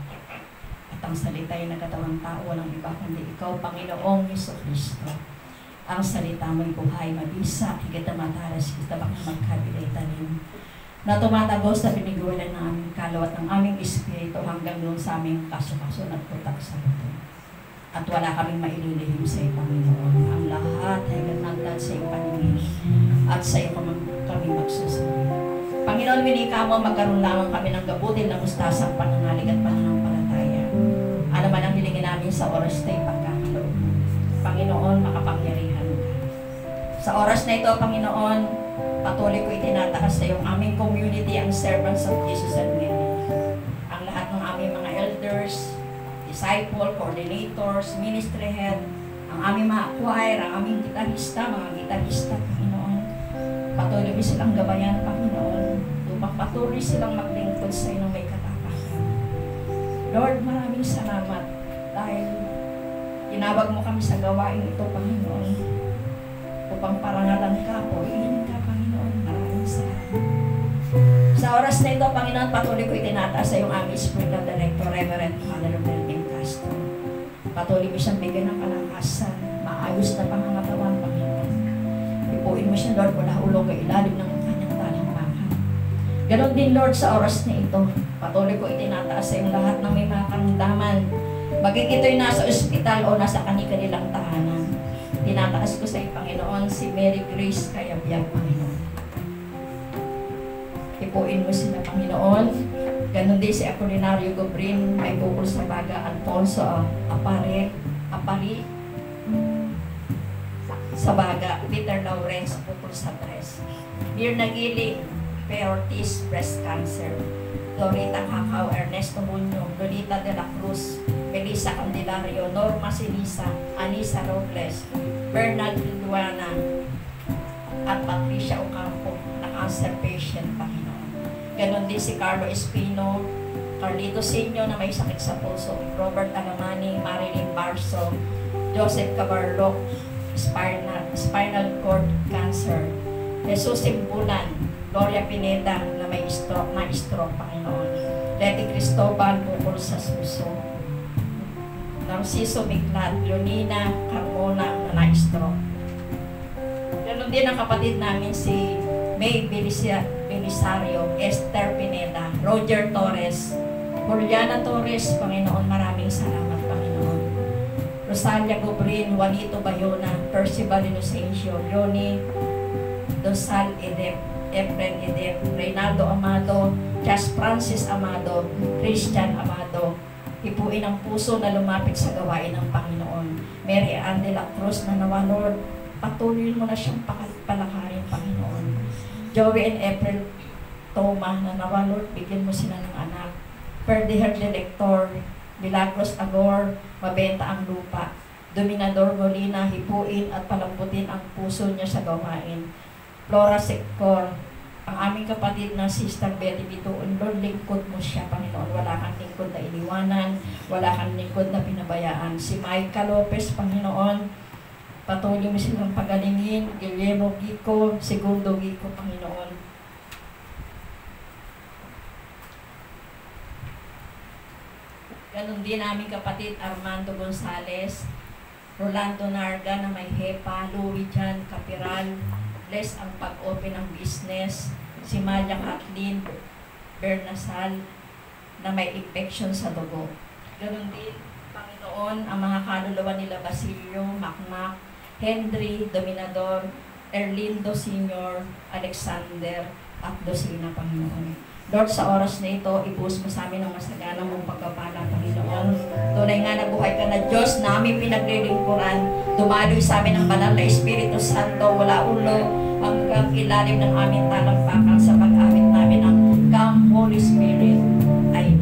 At ang salita ay nagkatawang tao, walang iba kundi ikaw, Panginoong Jesucristo. Ang salita mo'y buhay, mabisa, higit na mataras, higit na magkabilay tanim, na tumatagos sa pinigulan ng aming kalawat ng aming espiritu hanggang doon sa aming kaso-kaso nagputak sa buto. At wala kaming maililihim sa iyo, Panginoon. Ang lahat ay ganagdad sa iyong paningin at sa iyo kami magsusunod. Panginoon, winika mo, magkaroon lamang kami ng gabutin ng mustasang pananalig at pananampalataya. Ano man ang hilingin namin sa oras na ipagkakaloob. Panginoon, makapangyarihan ka. Sa oras na ito, Panginoon, patuloy ko itinataas sa iyong aming community, ang servants of Jesus and Mary. Ang lahat ng aming mga elders, disciple, coordinators, ministry head, ang aming mga choir, ang aming mga gitarista, Panginoon. Patuloy silang gabayan, Panginoon. Upang patuloy silang maglingkod sa iyo ng may katapangan. Lord, maraming salamat dahil tinawag mo kami sa gawain ito, Panginoon. Upang parangalan ka, purihin ka, Panginoon. Maraming salamat. Sa oras na ito, Panginoon, patuloy ko itinataas sa iyong aming spiritual director, Reverend Father Melvin Castro. Patuloy mo siyang bigyan ng kalakasan, maayos na pangangatawan, Panginoon. Ipuin mo siya, Lord, mula ulong ka ilalim ng kanyang talampakan. Ganon din, Lord, sa oras na ito, patuloy ko itinataas sa iyong lahat ng may mga karamdaman. Maging ito'y nasa ospital o nasa kanilang tahanan. Tinataas ko sa iyo, Panginoon, si Mary Grace Kayabyag, Panginoon. Ipuin mo sila, Panginoon. Ganon din si Apolinario Gobrin, may bukol sa baga, Alfonso Apari, sa baga, Peter Lawrence, bukol sa breast. Mir Nagiling, Ortiz, breast cancer. Dorita Cacao, Ernesto Muñoz, Lolita de la Cruz, Melissa Candelario, Norma Sinisa, Anisa Robles, Bernard Villanueva, at Patricia Ocampo, na cancer patient, Panginoon. Ganon din si Carlo Espino, Carlito Sinyo na may sakit sa puso, Robert Alamani, Marilyn Barso, Joseph Cabarlo, spinal cord cancer, Jesus Simbulan, Gloria Pineda na may stroke, Panginoon. Letty Cristobal, bukol sa suso. Narciso Miglat, Leonina Carmona na na-stroke. Ganon din ang kapatid namin si May Belisario, Esther Pineda, Roger Torres, Juliana Torres, Panginoon, maraming salamat, Panginoon. Rosalia Gobrin, Juanito Bayona, Percival Inocencio, Leonie Dosal Edep, Efren Edep, Reynaldo Amado, Jas Francis Amado, Christian Amado. Ipuin ang puso na lumapit sa gawain ng Panginoon. Mary Ann de la Cruz na nawa, Lord, patuloy mo na siyang palakarin, Panginoon. Joey and April Toma na nawa, Lord, bigyan mo sila ng anak. Ferdiher Delector, Milagros Agor, mabenta ang lupa. Dominador Molina, hipuin at palambutin ang puso niya sa gawain. Flora Secor, ang aming kapatid na Sister Betty Bituon, Lord, lingkod mo siya, Panginoon. Wala kang lingkod na iniwanan, wala kang lingkod na pinabayaan. Si Micah Lopez, Panginoon, patuloy mo silang pagalingin. Guillermo Gico, Segundo Gico, Panginoon. Ganon din aming kapatid Armando Gonzales, Rolando Narga na may HEPA, Louis Jan Capiral, bless ang pag-open ng business, si Malia Kathleen Bernasal na may infection sa dugo. Ganon din, Panginoon, ang mga kaluluwa nila Basilio, Macmac, Henry, Dominador, Erlindo Sr., Alexander, at Dosina, Panginoon. Lord, sa oras na ito, ibuhos mo sa amin ang masaganang mong pagkapala, Panginoon. Tunay nga na buhay ka na Diyos na aming pinaglilingkuran. Dumaloy sa amin ang banal na Espiritu Santo, wala ulo, hanggang ilalim ng aming talampakan sa pag-awit namin ang Come Holy Spirit. Amen.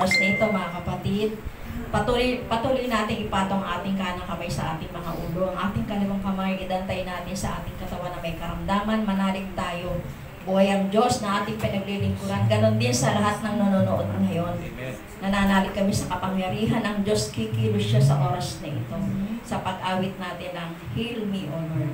oras na ito, mga kapatid, patuloy natin ipatong ating kanang kamay sa ating mga ulo. Ang ating kaliwang kamay, idantay natin sa ating katawan na may karamdaman. Manalig tayo. Buhay ang Diyos na ating pinaglilingkuran. Ganon din sa lahat ng nanonood ngayon. Nananalig kami sa kapangyarihan ng Diyos. Kikilos siya sa oras na ito. Sa pag-awit natin ng Heal Me, O Lord.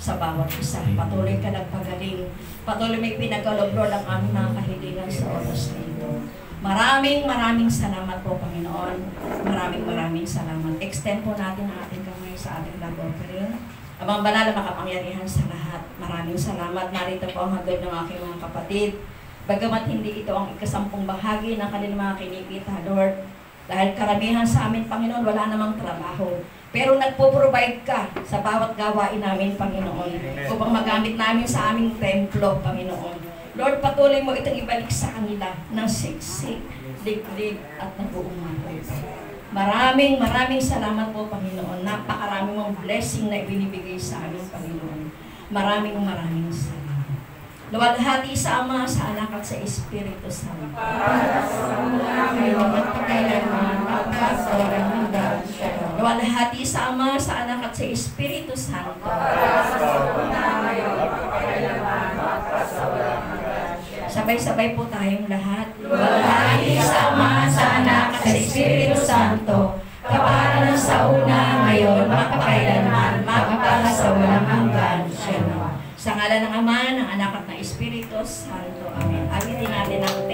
Sa bawat isa. Patuloy ka nagpagaling. Patuloy may pinagkaloob, Lord, ang aming mga kahilingan sa oras na ito. Maraming salamat po, Panginoon. Maraming salamat. Extend po natin ang ating kamay sa ating love offering. Amang banal na makapangyarihan sa lahat. Maraming salamat. Narito po ang hagod ng aking mga kapatid. Bagamat hindi ito ang ikasampung bahagi ng kanilang mga kinikita, Lord. Dahil karamihan sa amin, Panginoon, wala namang trabaho. Pero nagpo-provide ka sa bawat gawain namin, Panginoon, upang magamit namin sa aming templo, Panginoon. Lord, patuloy mo itong ibalik sa kanila ng siksik, liglig, at nabuong buhay. Maraming salamat po, Panginoon. Napakarami mong blessing na ibinibigay sa amin, Panginoon. Maraming salamat. Luwalhati sa Ama, sa Anak at sa Espiritu Santo. Luwalhati sa Ama, sa Anak at sa Espiritu Santo. Sabay-sabay po tayong lahat. Luwalhati sa Ama, sa Anak at sa Espiritu Santo. Kaparanan sa una, ngayon, magpakailanman, magpasawalang hanggan. Siya naman. Sa ngalan ng Ama, ng Anak at ng Espiritu Santo. Amen. Awitin natin ang